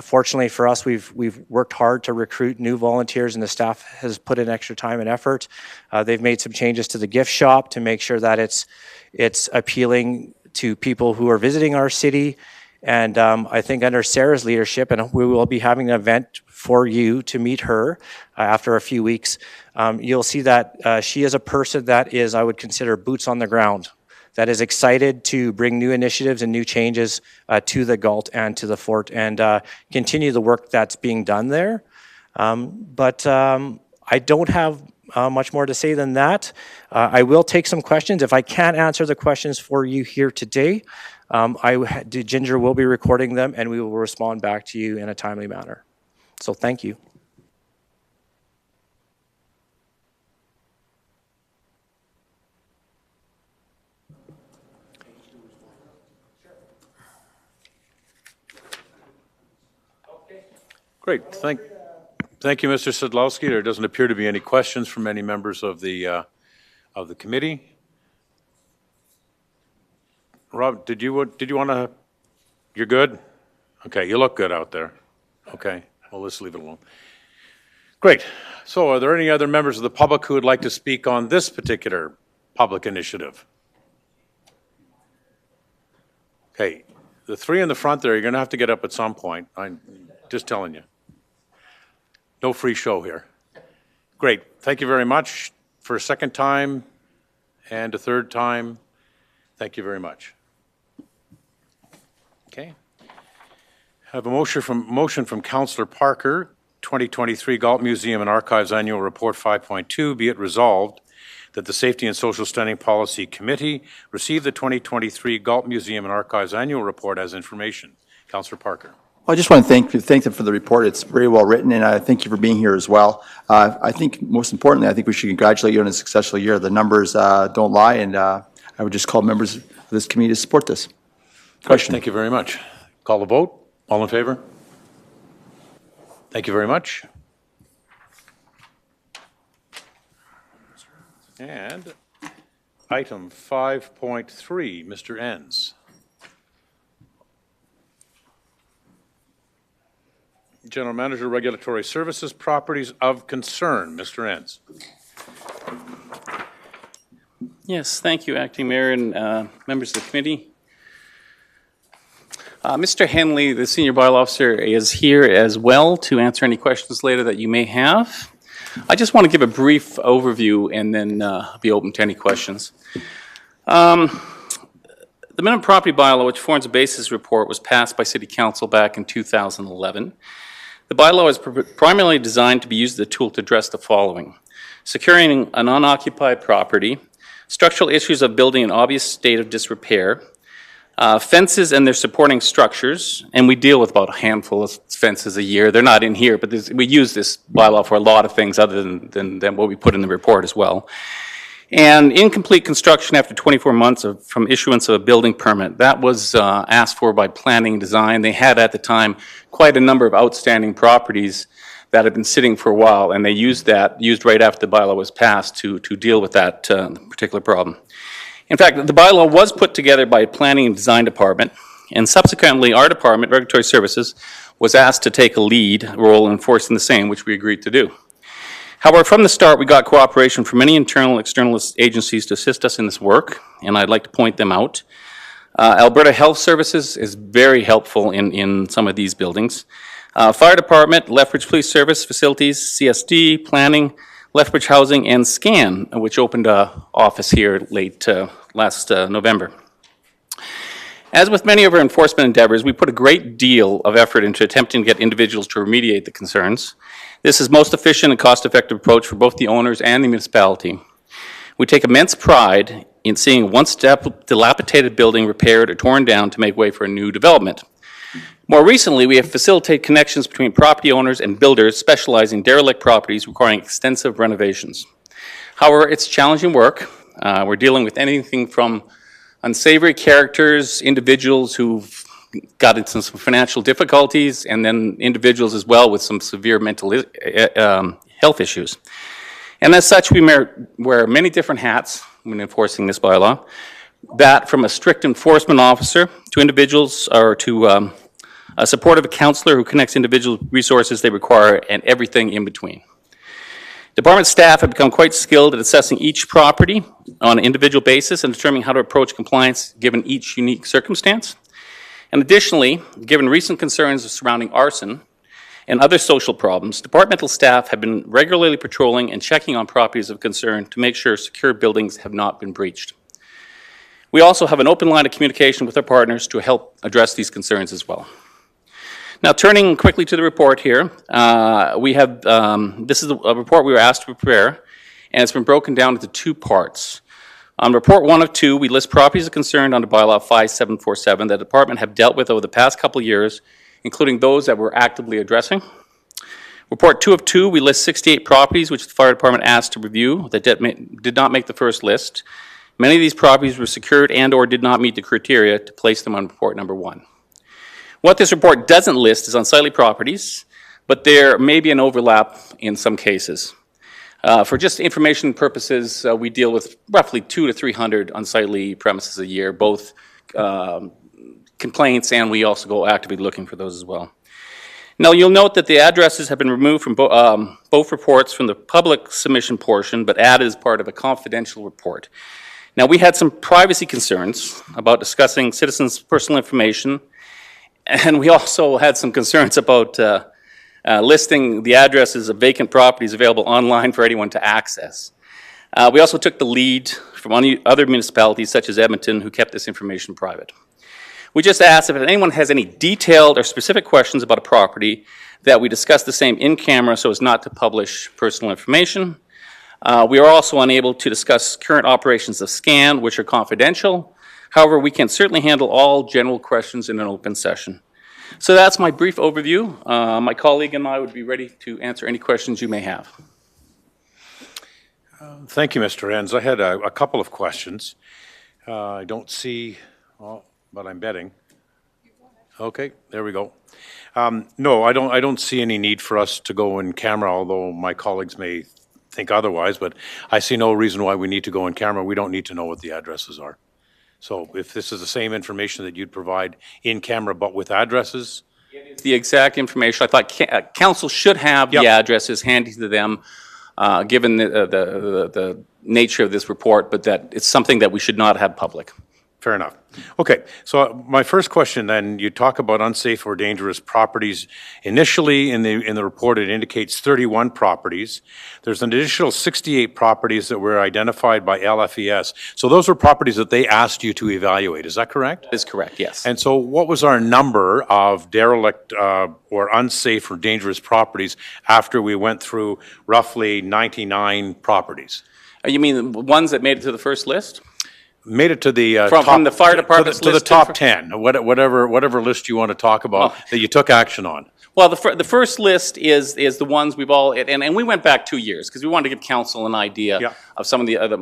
Fortunately for us, we've worked hard to recruit new volunteers and the staff has put in extra time and effort. They've made some changes to the gift shop to make sure that it's appealing to people who are visiting our city. And I think under Sarah's leadership, and we will be having an event for you to meet her after a few weeks, you'll see that she is a person that is, I would consider, boots on the ground. that is excited to bring new initiatives and new changes to the Galt and to the Fort and continue the work that's being done there. But I don't have much more to say than that. I will take some questions. If I can't answer the questions for you here today, Ginger will be recording them and we will respond back to you in a timely manner. So thank you. Great. Thank you, Mr. Sadlowski. There doesn't appear to be any questions from any members of the committee. Rob, did you want to? You're good? Okay, you look good out there. Okay, well, let's leave it alone. Great. So are there any other members of the public who would like to speak on this particular public initiative? Okay, the three in the front there, you're going to have to get up at some point. I'm just telling you. No free show here. Great. Thank you very much for a second time and a third time. Thank you very much. Okay. I have a motion from Councillor Parker, 2023 Galt Museum and Archives Annual Report 5.2. Be it resolved that the Safety and Social Standing Policy Committee receive the 2023 Galt Museum and Archives Annual Report as information. Councillor Parker. Well, I just want to thank them for the report. It's very well written, and I thank you for being here as well. I think most importantly, I think we should congratulate you on a successful year. The numbers don't lie, and I would just call members of this committee to support this. Question. Thank you very much. Call the vote. All in favor? Thank you very much. And item 5.3, Mr. Enns. General Manager, Regulatory Services, Properties of Concern. Mr. Enns. Yes, thank you, Acting Mayor and members of the committee. Mr. Henley, the Senior Bylaw Officer, is here as well to answer any questions later that you may have. I just want to give a brief overview and then be open to any questions. The Minimum Property Bylaw, which forms a basis report, was passed by City Council back in 2011. The bylaw is primarily designed to be used as a tool to address the following: securing an unoccupied property, structural issues of building in obvious state of disrepair, fences and their supporting structures, and we deal with about a handful of fences a year. They're not in here, but we use this bylaw for a lot of things other than what we put in the report as well. And incomplete construction after 24 months from issuance of a building permit. That was asked for by Planning and Design. They had at the time quite a number of outstanding properties that had been sitting for a while, and they used right after the bylaw was passed to deal with that particular problem. In fact, the bylaw was put together by Planning and Design Department, and subsequently our department, Regulatory Services, was asked to take a lead role in enforcing the same, which we agreed to do. However, from the start, we got cooperation from many internal and external agencies to assist us in this work, and I'd like to point them out. Alberta Health Services is very helpful in some of these buildings. Fire Department, Lethbridge Police Service Facilities, CSD, Planning, Lethbridge Housing, and SCAN, which opened an office here late last November. As with many of our enforcement endeavors, we put a great deal of effort into attempting to get individuals to remediate the concerns. This is most efficient and cost-effective approach for both the owners and the municipality. We take immense pride in seeing once dilapidated building repaired or torn down to make way for a new development. More recently, we have facilitated connections between property owners and builders specializing in derelict properties requiring extensive renovations. However, it's challenging work. We're dealing with anything from unsavory characters, individuals who've got into some financial difficulties, and then individuals as well with some severe mental health issues. And as such, we wear many different hats when enforcing this bylaw. That from a strict enforcement officer to individuals or to a supportive counselor who connects individual resources they require and everything in between. Department staff have become quite skilled at assessing each property on an individual basis and determining how to approach compliance given each unique circumstance. And additionally, given recent concerns surrounding arson and other social problems, departmental staff have been regularly patrolling and checking on properties of concern to make sure secure buildings have not been breached. We also have an open line of communication with our partners to help address these concerns as well. Now, turning quickly to the report here, we have, this is a report we were asked to prepare, and it's been broken down into 2 parts. On report 1 of 2, we list properties of concern under bylaw 5747 that the department have dealt with over the past couple of years, including those that we're actively addressing. Report 2 of 2, we list 68 properties which the fire department asked to review that did not make the first list. Many of these properties were secured and or did not meet the criteria to place them on report number 1. What this report doesn't list is unsightly properties, but there may be an overlap in some cases. For just information purposes, we deal with roughly 200 to 300 unsightly premises a year, both complaints, and we also go actively looking for those as well. Now, you'll note that the addresses have been removed from both reports from the public submission portion, but added as part of a confidential report. Now, we had some privacy concerns about discussing citizens' personal information, and we also had some concerns about listing the addresses of vacant properties available online for anyone to access. We also took the lead from other municipalities, such as Edmonton, who kept this information private. We just asked if anyone has any detailed or specific questions about a property that we discuss the same in camera so as not to publish personal information. We are also unable to discuss current operations of SCAN, which are confidential. However, we can certainly handle all general questions in an open session. So that's my brief overview. My colleague and I would be ready to answer any questions you may have. Thank you, Mr. Enns. I had a couple of questions. I don't see, well, but I'm betting. Okay, there we go. No, I don't see any need for us to go in camera, although my colleagues may think otherwise, but I see no reason why we need to go in camera. We don't need to know what the addresses are. So if this is the same information that you'd provide in camera but with addresses? The exact information. I thought council should have the addresses handy to them, given the nature of this report, but that it's something that we should not have public. Fair enough. Okay, so my first question then, you talk about unsafe or dangerous properties. Initially in the report, it indicates 31 properties. There's an additional 68 properties that were identified by LFES. So those were properties that they asked you to evaluate, is that correct? That is correct, yes. And so what was our number of derelict or unsafe or dangerous properties after we went through roughly 99 properties? You mean the ones that made it to the first list? Made it to the from the fire department's to the list top 10, whatever list you want to talk about that you took action on. Well, the first list is the ones we've all, and we went back 2 years because we wanted to give council an idea of some of the other,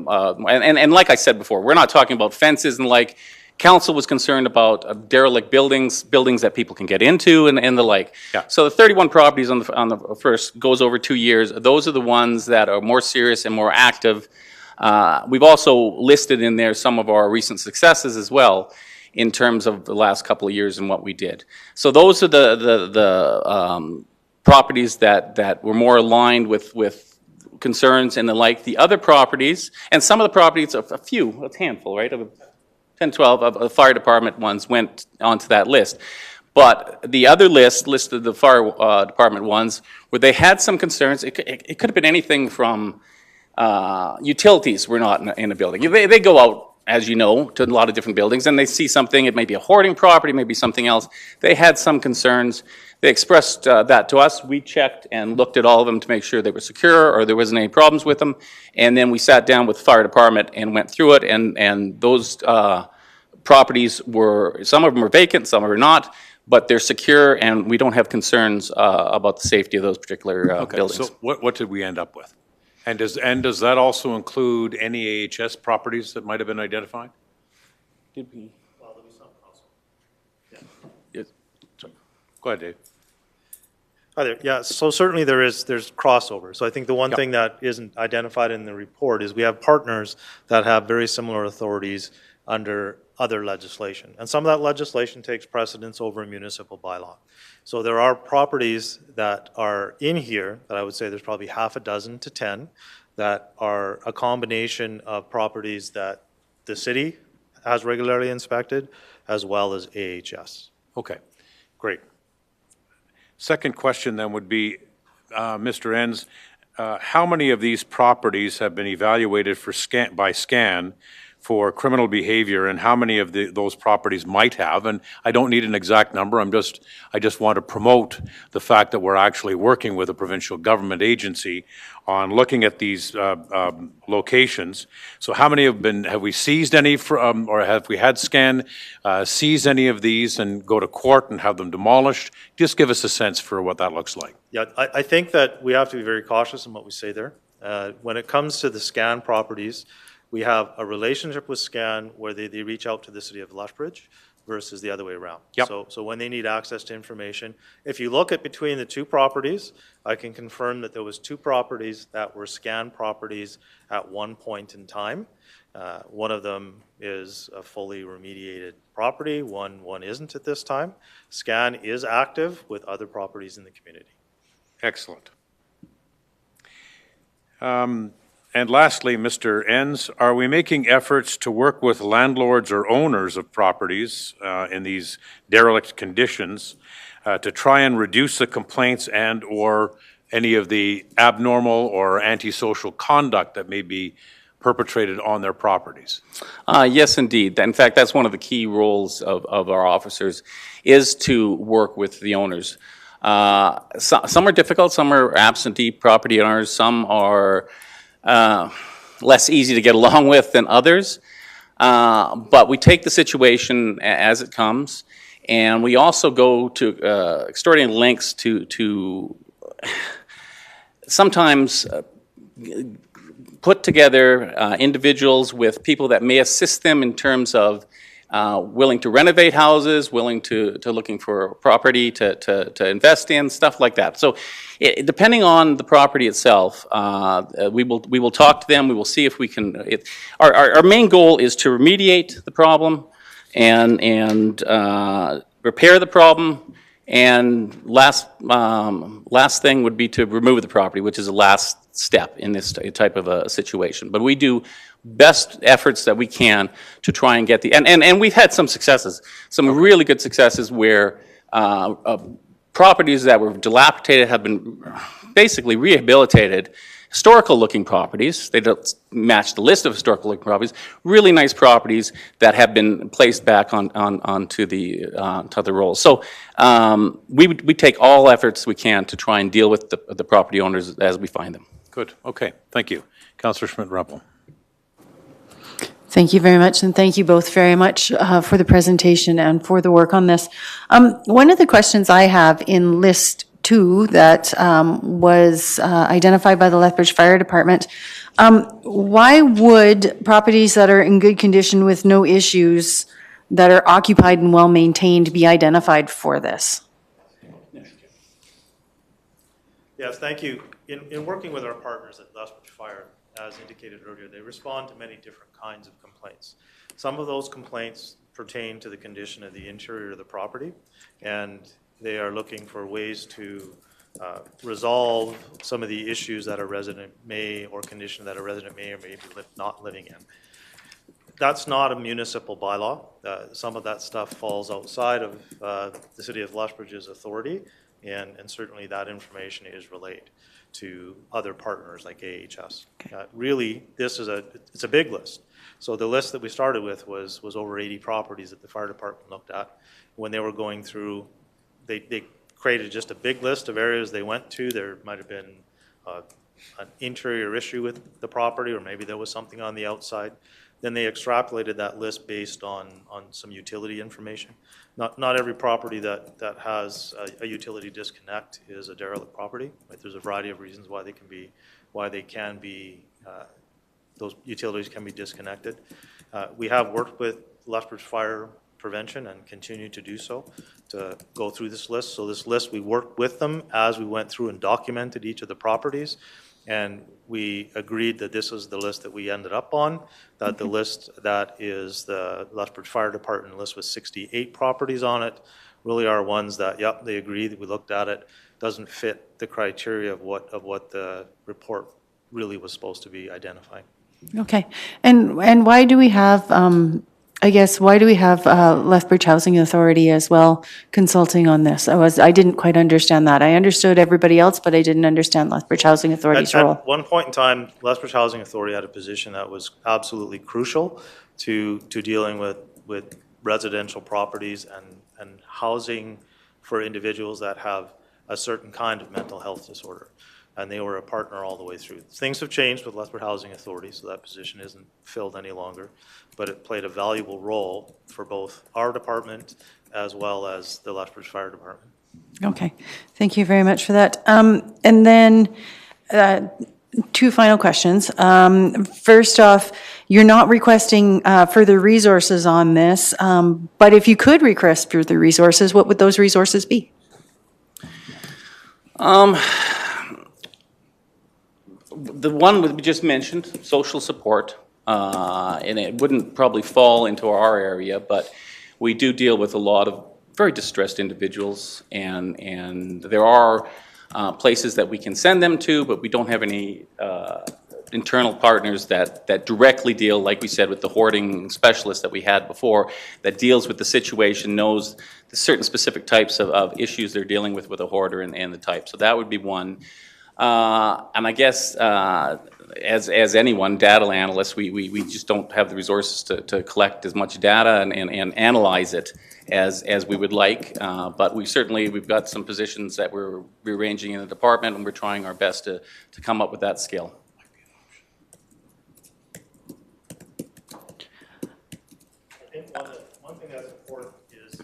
and like I said before, we're not talking about fences and like. Council was concerned about derelict buildings that people can get into and the like. Yeah. So the 31 properties on the first goes over 2 years. Those are the ones that are more serious and more active. We've also listed in there some of our recent successes as well in terms of the last couple of years and what we did. So those are the properties that were more aligned with concerns and the like. The other properties, and some of the properties, a handful, right, of 10, 12 of the fire department ones went onto that list. But the other list of the fire department ones, where they had some concerns, it could have been anything from utilities were not in a building. They go out, as you know, to a lot of different buildings, and they see something. It may be a hoarding property, maybe something else. They had some concerns. They expressed that to us. We checked and looked at all of them to make sure they were secure or there wasn't any problems with them. And then we sat down with the fire department and went through it. And those properties were, some of them are vacant, some are not, but they're secure, and we don't have concerns about the safety of those particular buildings. So what did we end up with? And does that also include any AHS properties that might have been identified? Did we? Well, there was some also. Yeah. Go ahead, Dave. Hi there. Yeah, so certainly there's crossover. So I think the one thing that isn't identified in the report is we have partners that have very similar authorities under other legislation. And some of that legislation takes precedence over a municipal bylaw. So there are properties that are in here that I would say there's probably half a dozen to 10 that are a combination of properties that the city has regularly inspected as well as AHS. Okay, great. Second question then would be, Mr. Enns, how many of these properties have been evaluated by SCAN for criminal behavior and how many of those properties might have. And I don't need an exact number. I just want to promote the fact that we're actually working with a provincial government agency on looking at these locations. So how many have we seized any or have we had Scan seize any of these and go to court and have them demolished? Just give us a sense for what that looks like. Yeah, I think that we have to be very cautious in what we say there. When it comes to the Scan properties, we have a relationship with Scan where they reach out to the city of Lethbridge versus the other way around. Yep. So when they need access to information, if you look at between the two properties, I can confirm that there was two properties that were Scan properties at one point in time. One of them is a fully remediated property, one isn't at this time. Scan is active with other properties in the community. Excellent. And lastly, Mr. Enns, are we making efforts to work with landlords or owners of properties in these derelict conditions to try and reduce the complaints and or any of the abnormal or antisocial conduct that may be perpetrated on their properties? Yes, indeed. In fact, that's one of the key roles of our officers, is to work with the owners. Some are difficult, some are absentee property owners, some are less easy to get along with than others. But we take the situation as it comes, and we also go to extraordinary lengths to sometimes put together individuals with people that may assist them in terms of willing to renovate houses, willing to looking for property to invest in, stuff like that. So depending on the property itself, we will talk to them, we will see if we can, our main goal is to remediate the problem and repair the problem, and last thing would be to remove the property, which is the last step in this type of a situation. But we do best efforts that we can to try and get and we've had some successes, some really good successes where properties that were dilapidated have been basically rehabilitated. Historical looking properties, they don't match the list of historical looking properties, really nice properties that have been placed back onto the rolls. So we take all efforts we can to try and deal with the property owners as we find them. Good, okay, thank you. Councillor Schmidt-Rempel. Thank you very much, and thank you both very much for the presentation and for the work on this. One of the questions I have in list 2 that was identified by the Lethbridge Fire Department, why would properties that are in good condition with no issues, that are occupied and well maintained, be identified for this? Yes, thank you. In working with our partners at Lethbridge Fire, as indicated earlier, they respond to many different kinds of complaints. Some of those complaints pertain to the condition of the interior of the property, and they are looking for ways to resolve some of the issues that a resident may, or condition that a resident may or may be not living in. That's not a municipal bylaw. Some of that stuff falls outside of the City of Lethbridge's authority, and certainly that information is relayed to other partners like AHS. Really, it's a big list. So the list that we started with was over 80 properties that the fire department looked at. When they were going through, they created just a big list of areas they went to. There might have been an interior issue with the property, or maybe there was something on the outside. Then they extrapolated that list based on some utility information. Not every property that has a utility disconnect is a derelict property. Right? There's a variety of reasons why those utilities can be disconnected. We have worked with Lethbridge Fire Prevention and continue to do so to go through this list. So this list, we worked with them as we went through and documented each of the properties. And we agreed that this is the list that we ended up on, that the list that is the Lethbridge Fire Department list with 68 properties on it really are ones that, yep, they agree that we looked at it, doesn't fit the criteria of what the report really was supposed to be identifying. Okay, and why do we have, why do we have Lethbridge Housing Authority as well consulting on this? I didn't quite understand that. I understood everybody else, but I didn't understand Lethbridge Housing Authority's role. At one point in time, Lethbridge Housing Authority had a position that was absolutely crucial to dealing with residential properties and housing for individuals that have a certain kind of mental health disorder. And they were a partner all the way through. Things have changed with Lethbridge Housing Authority, so that position isn't filled any longer, but it played a valuable role for both our department as well as the Lethbridge Fire Department. Okay, thank you very much for that. And then two final questions. First off, you're not requesting further resources on this, but if you could request further resources, what would those resources be? The one we just mentioned, social support, and it wouldn't probably fall into our area, but we do deal with a lot of very distressed individuals, and there are places that we can send them to, but we don't have any internal partners that directly deal, like we said, with the hoarding specialist that we had before, that deals with the situation, knows the certain specific types of issues they're dealing with a hoarder and the type. So that would be one. And I guess as anyone, data analysts, we just don't have the resources to collect as much data and analyze it as we would like. But we've got some positions that we're rearranging in the department, and we're trying our best to come up with that scale. I think one thing that's important is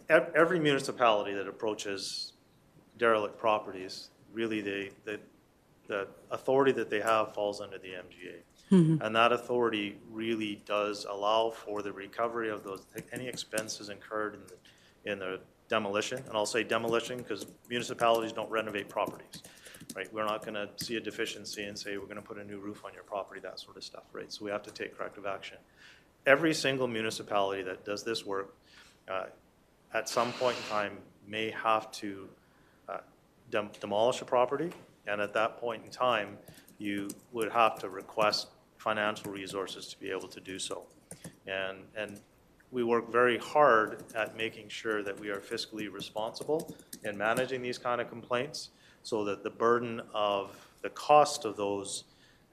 every municipality that approaches derelict properties, really the authority that they have falls under the MGA. Mm-hmm. And that authority really does allow for the recovery of any expenses incurred in the demolition. And I'll say demolition because municipalities don't renovate properties, right? We're not going to see a deficiency and say we're going to put a new roof on your property, that sort of stuff, right? So we have to take corrective action. Every single municipality that does this work at some point in time may have to demolish a property, and at that point in time, you would have to request financial resources to be able to do so. And we work very hard at making sure that we are fiscally responsible in managing these kind of complaints so that the burden of the cost of those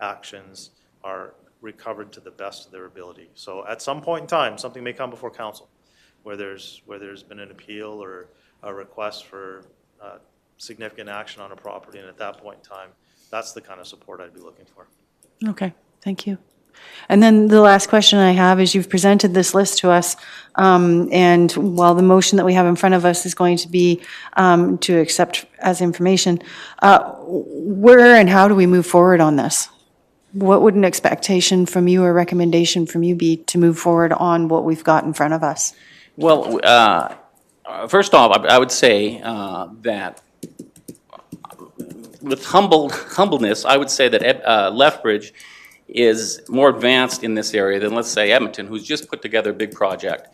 actions are recovered to the best of their ability. So at some point in time, something may come before council where there's been an appeal or a request for significant action on a property, and at that point in time, that's the kind of support I'd be looking for. Okay, thank you. And then the last question I have is you've presented this list to us, and while the motion that we have in front of us is going to be to accept as information, where and how do we move forward on this? What would an expectation from you or recommendation from you be to move forward on what we've got in front of us? Well, first off, I would say that with humbleness, I would say that Lethbridge is more advanced in this area than, let's say, Edmonton, who's just put together a big project.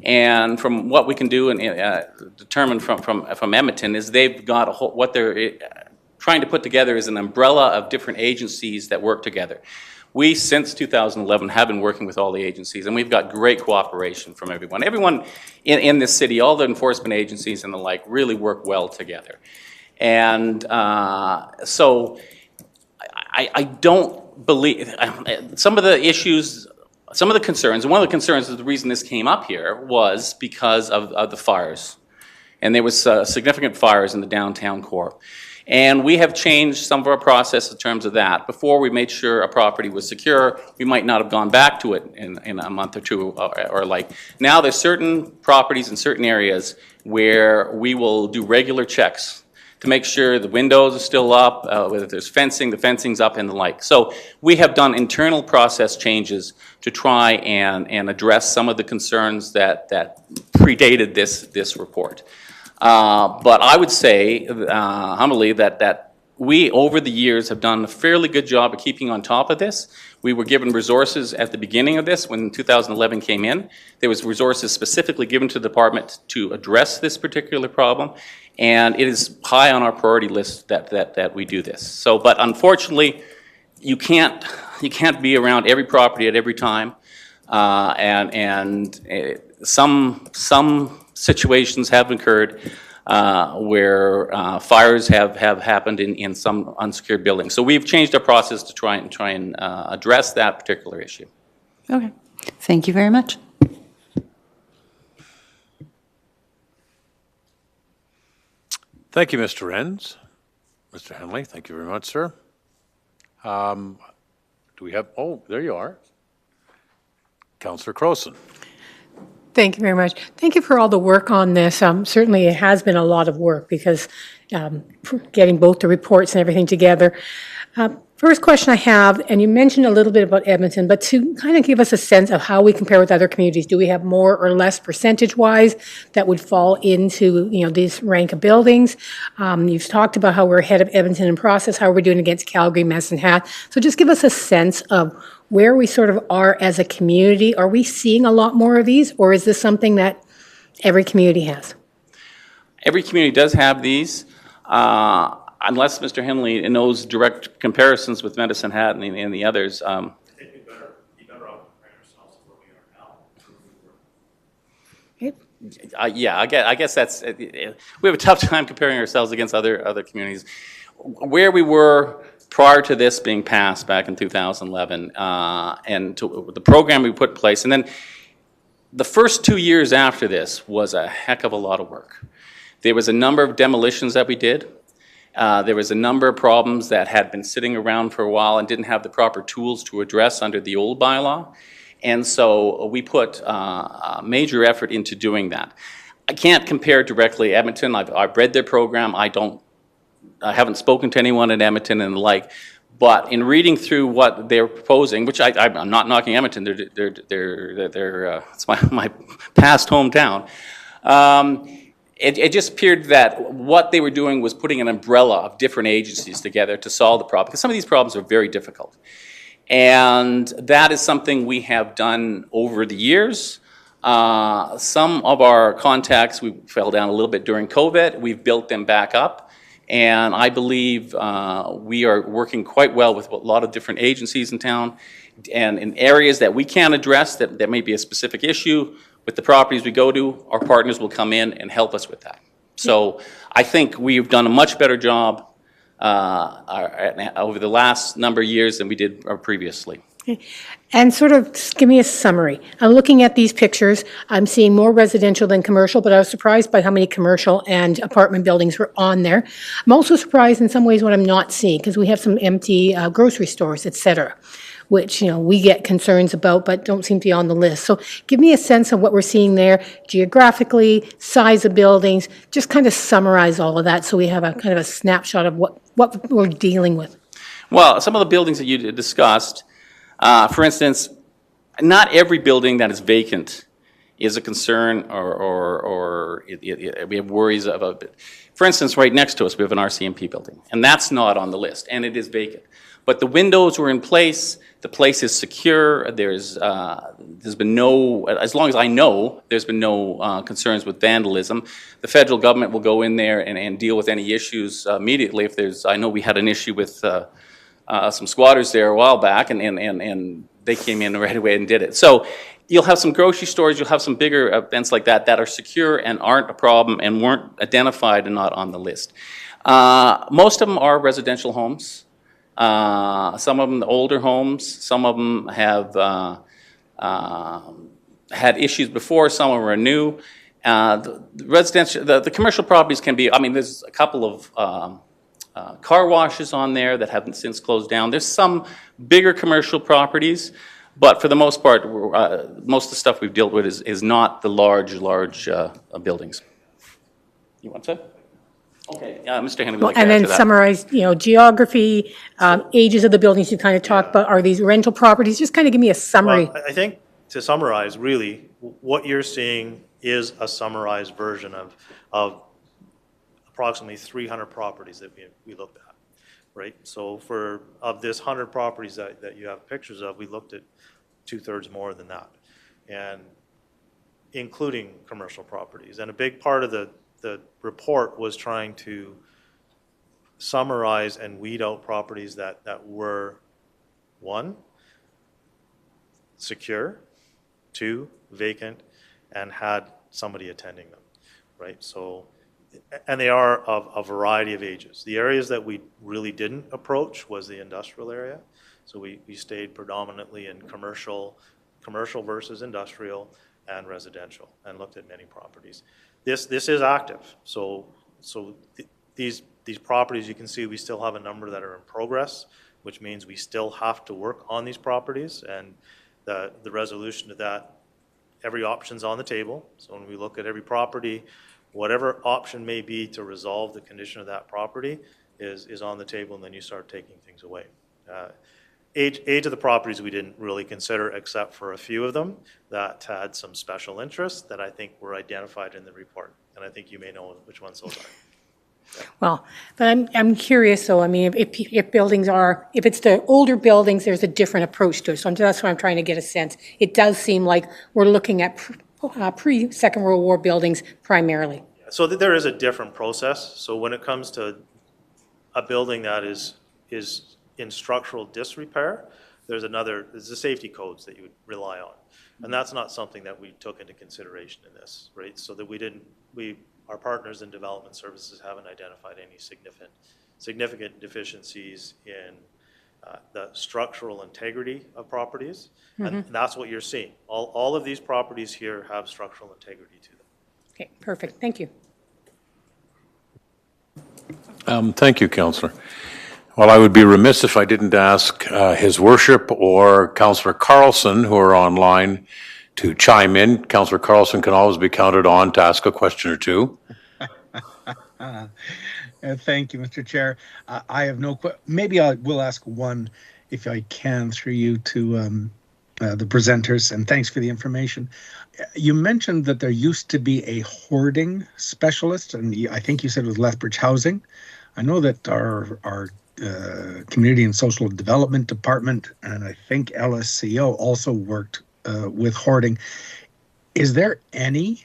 And from what we can do and determine from Edmonton is they've got what they're trying to put together is an umbrella of different agencies that work together. We, since 2011, have been working with all the agencies, and we've got great cooperation from everyone. Everyone in this city, all the enforcement agencies and the like, really work well together. And so I don't believe, some of the issues, some of the concerns, and one of the concerns of the reason this came up here was because of the fires. And there was significant fires in the downtown core. And we have changed some of our process in terms of that. Before we made sure a property was secure, we might not have gone back to it in a month or two or like. Now there's certain properties in certain areas where we will do regular checks to make sure the windows are still up, whether there's fencing, the fencing's up and the like. So we have done internal process changes to try and address some of the concerns that predated this report. But I would say humbly that we, over the years, have done a fairly good job of keeping on top of this. We were given resources at the beginning of this when 2011 came in. There was resources specifically given to the department to address this particular problem, and it is high on our priority list that we do this. So, but unfortunately, you can't be around every property at every time, and some situations have occurred. where fires have happened in some unsecured buildings. So we've changed our process to try and address that particular issue. Okay. Thank you very much. Thank you, Mr. Renz. Mr. Henley, thank you very much, sir. Do we have, oh, there you are. Councillor Crowson. Thank you very much. Thank you for all the work on this. Certainly, it has been a lot of work because getting both the reports and everything together. First question I have, and you mentioned a little bit about Edmonton, but to kind of give us a sense of how we compare with other communities, do we have more or less percentage-wise that would fall into, this rank of buildings? You've talked about how we're ahead of Edmonton in process, how we're doing against Calgary, Medicine Hat. So just give us a sense of where we sort of are as a community. Are we seeing a lot more of these, or is this something that every community has? Every community does have these. Unless Mr. Henley knows direct comparisons with Medicine Hat and the others. Yeah, I guess that's, we have a tough time comparing ourselves against other communities. Where we were prior to this being passed back in 2011, and to the program we put in place, and then the first 2 years after this was a heck of a lot of work. There was a number of demolitions that we did. There was a number of problems that had been sitting around for a while and didn't have the proper tools to address under the old bylaw. And so we put a major effort into doing that. I can't compare directly Edmonton. I've read their program. I haven't spoken to anyone in Edmonton and the like. But in reading through what they're proposing, which I'm not knocking Edmonton, it's my past hometown. It just appeared that what they were doing was putting an umbrella of different agencies together to solve the problem, because some of these problems are very difficult. And that is something we have done over the years. Some of our contacts, we fell down a little bit during COVID. We've built them back up. And I believe we are working quite well with a lot of different agencies in town. And in areas that we can address, that may be a specific issue, with the properties we go to, our partners will come in and help us with that. So I think we've done a much better job over the last number of years than we did previously. And sort of give me a summary. I'm looking at these pictures. I'm seeing more residential than commercial, but I was surprised by how many commercial and apartment buildings were on there. I'm also surprised in some ways what I'm not seeing, because we have some empty grocery stores, et cetera, which, we get concerns about but don't seem to be on the list. So give me a sense of what we're seeing there geographically, size of buildings, just kind of summarize all of that so we have a kind of a snapshot of what we're dealing with. Well, some of the buildings that you discussed, for instance, not every building that is vacant is a concern or we have worries about it. For instance, right next to us, we have an RCMP building, and that's not on the list, and it is vacant. But the windows were in place, the place is secure, there's been no, as long as I know, there's been no concerns with vandalism. The federal government will go in there and deal with any issues immediately if there's, I know we had an issue with some squatters there a while back, and they came in right away and did it. So you'll have some grocery stores, you'll have some bigger events like that that are secure and aren't a problem and weren't identified and not on the list. Most of them are residential homes. Some of them older homes, some of them have had issues before, some of them are new. The commercial properties can be, there's a couple of car washes on there that haven't since closed down. There's some bigger commercial properties, but for the most part, most of the stuff we've dealt with is not the large buildings. You want to? Okay, Mr. Henry would like to and add then to that. summarize, geography, ages of the buildings you kind of talked about. Are these rental properties? Just kind of give me a summary. Well, I think to summarize, really, what you're seeing is a summarized version of approximately 300 properties that we looked at, right? So of this 100 properties that you have pictures of, we looked at 2/3 more than that, and including commercial properties. And a big part of the report was trying to summarize and weed out properties that were, 1, secure, 2, vacant, and had somebody attending them, right? So and they are of a variety of ages. The areas that we really didn't approach was the industrial area. So we stayed predominantly in commercial versus industrial and residential, and looked at many properties. This is active. So these properties, you can see we still have a number that are in progress, which means we still have to work on these properties, and the resolution to that, every option's on the table. So when we look at every property, whatever option may be to resolve the condition of that property is on the table, and then you start taking things away. Age of the properties we didn't really consider, except for a few of them that had some special interests that I think were identified in the report. And I think you may know which ones those are. Well, but I'm curious, though, I mean, if buildings are, if it's the older buildings, there's a different approach to it. So that's why I'm trying to get a sense. It does seem like we're looking at pre-Second World War buildings primarily. So there is a different process. So when it comes to a building that is in structural disrepair, there's the safety codes that you would rely on. And that's not something that we took into consideration in this, right? So that our partners in development services haven't identified any significant deficiencies in the structural integrity of properties. And that's what you're seeing. All of these properties here have structural integrity to them. Okay, perfect. Thank you. Thank you, Councillor. Well, I would be remiss if I didn't ask His Worship or Councillor Carlson, who are online, to chime in. Councillor Carlson can always be counted on to ask a question or two. Thank you, Mr. Chair. I have no maybe I will ask one, if I can, through you to the presenters, and thanks for the information. You mentioned that there used to be a hoarding specialist, and I think you said it was Lethbridge Housing. I know that our Community and Social Development Department, and I think LSCO also worked with hoarding. Is there any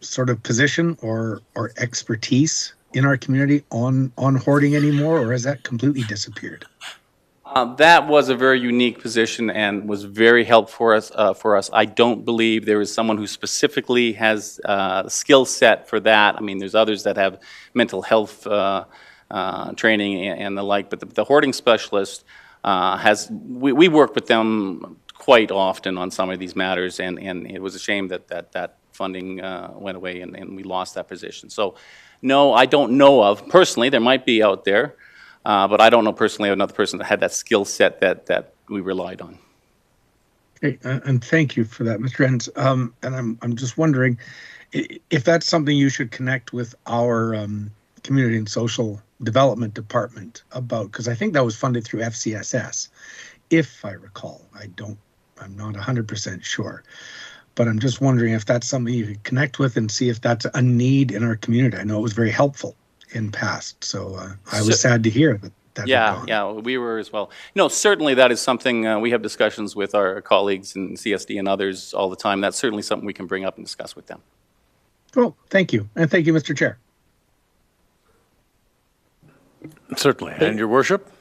sort of position or expertise in our community on hoarding anymore, or has that completely disappeared? That was a very unique position and was very helpful for us. I don't believe there is someone who specifically has the skill set for that. I mean, there's others that have mental health training and the like, but the hoarding specialist we work with them quite often on some of these matters, and it was a shame that funding went away and we lost that position. So no, I don't know of personally. There might be out there, but I don't know personally of another person that had that skill set that we relied on. Okay, and thank you for that, Mr. Enns. And I'm just wondering if that's something you should connect with our Community and Social Development Department about, because I think that was funded through FCSS, if I recall. I'm not 100% sure. But I'm just wondering if that's something you could connect with and see if that's a need in our community. I know it was very helpful in past, so I was sad to hear that. Yeah, we were as well. No, certainly that is something we have discussions with our colleagues in CSD and others all the time. That's certainly something we can bring up and discuss with them. Well, thank you. And thank you, Mr. Chair. Certainly. And Your Worship?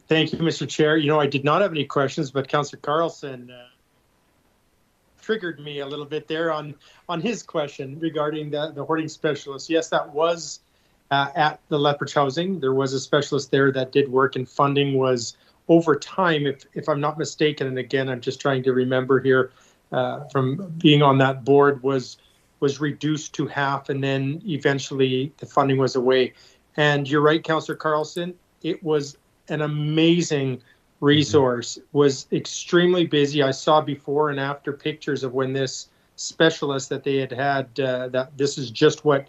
Thank you, Mr. Chair. You know, I did not have any questions, but Councillor Carlson triggered me a little bit there on his question regarding the hoarding specialist. Yes, that was at the Lethbridge Housing. There was a specialist there that did work, and funding was over time, if I'm not mistaken, and again, I'm just trying to remember here from being on that board, was reduced to half, and then eventually the funding was away. And you're right, Councillor Carlson, it was an amazing resource, was extremely busy. I saw before and after pictures of when this specialist that they had that this is just what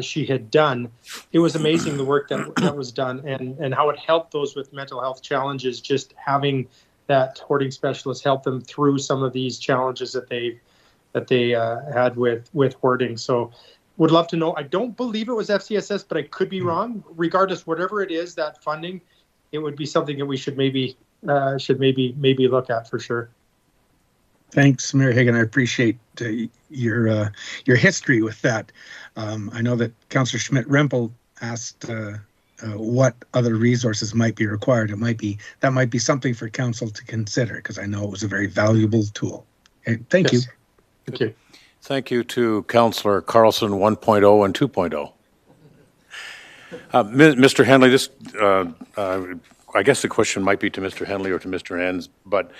she had done. It was amazing the work that was done, and how it helped those with mental health challenges, just having that hoarding specialist help them through some of these challenges that they had with hoarding. So would love to know. I don't believe it was FCSS, but I could be wrong. Regardless, whatever it is, that funding, it would be something that we should maybe look at for sure. Thanks, Mayor Higgin. I appreciate your history with that. I know that Councillor Schmidt-Rempel asked what other resources might be required. That might be something for council to consider, because I know it was a very valuable tool. Okay, thank you. Thank you. Thank you to Councillor Carlson 1.0 and 2.0. Mr. Henley, I guess the question might be to Mr. Henley or to Mr. Enns, but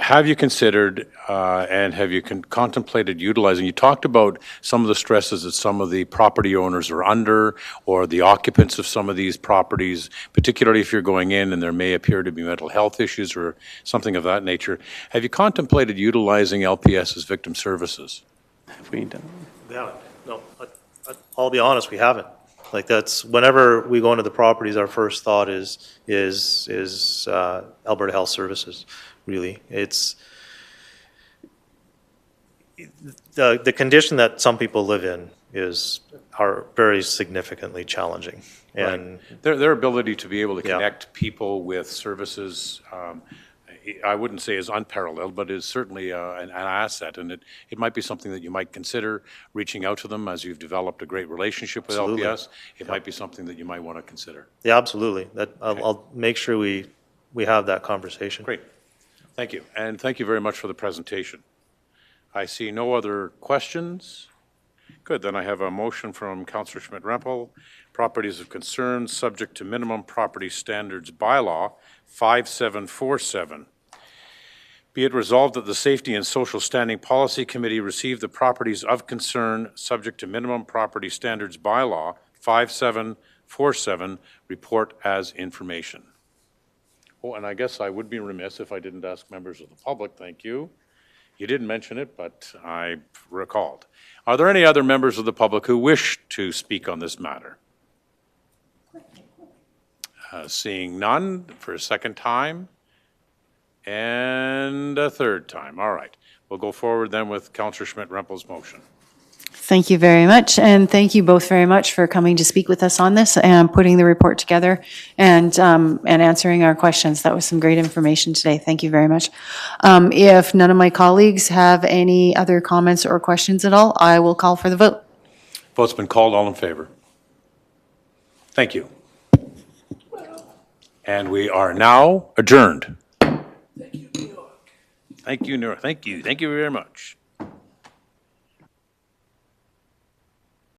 have you considered and have you contemplated utilizing, you talked about some of the stresses that some of the property owners are under or the occupants of some of these properties, particularly if you're going in and there may appear to be mental health issues or something of that nature. Have you contemplated utilizing LPS's victim services? Have we done? Yeah, no, I'll be honest, we haven't. Like that's, whenever we go into the properties, our first thought is Alberta Health Services, really. It's, the condition that some people live in are very significantly challenging. And right. Their ability to be able to connect people with services, I wouldn't say is unparalleled, but is certainly an asset. And it might be something that you might consider reaching out to them as you've developed a great relationship with absolutely. LPS. It might be something that you might want to consider. Yeah, absolutely. I'll make sure we have that conversation. Great. Thank you. And thank you very much for the presentation. I see no other questions. Good. Then I have a motion from Councillor Schmidt-Rempel. Properties of concern subject to minimum property standards bylaw 5747. Be it resolved that the Safety and Social Standing Policy Committee receive the properties of concern subject to minimum property standards bylaw 5747 report as information. Oh, and I guess I would be remiss if I didn't ask members of the public, thank you. You didn't mention it, but I recalled. Are there any other members of the public who wish to speak on this matter? Seeing none for a second time and a third time. All right. We'll go forward then with Councillor Schmidt-Rempel's motion. Thank you very much, and thank you both very much for coming to speak with us on this and putting the report together and answering our questions. That was some great information today. Thank you very much. If none of my colleagues have any other comments or questions at all, I will call for the vote. Vote's been called. All in favor? Thank you. And we are now adjourned. Thank you, New York. Thank you, New York. Thank you. Thank you very much.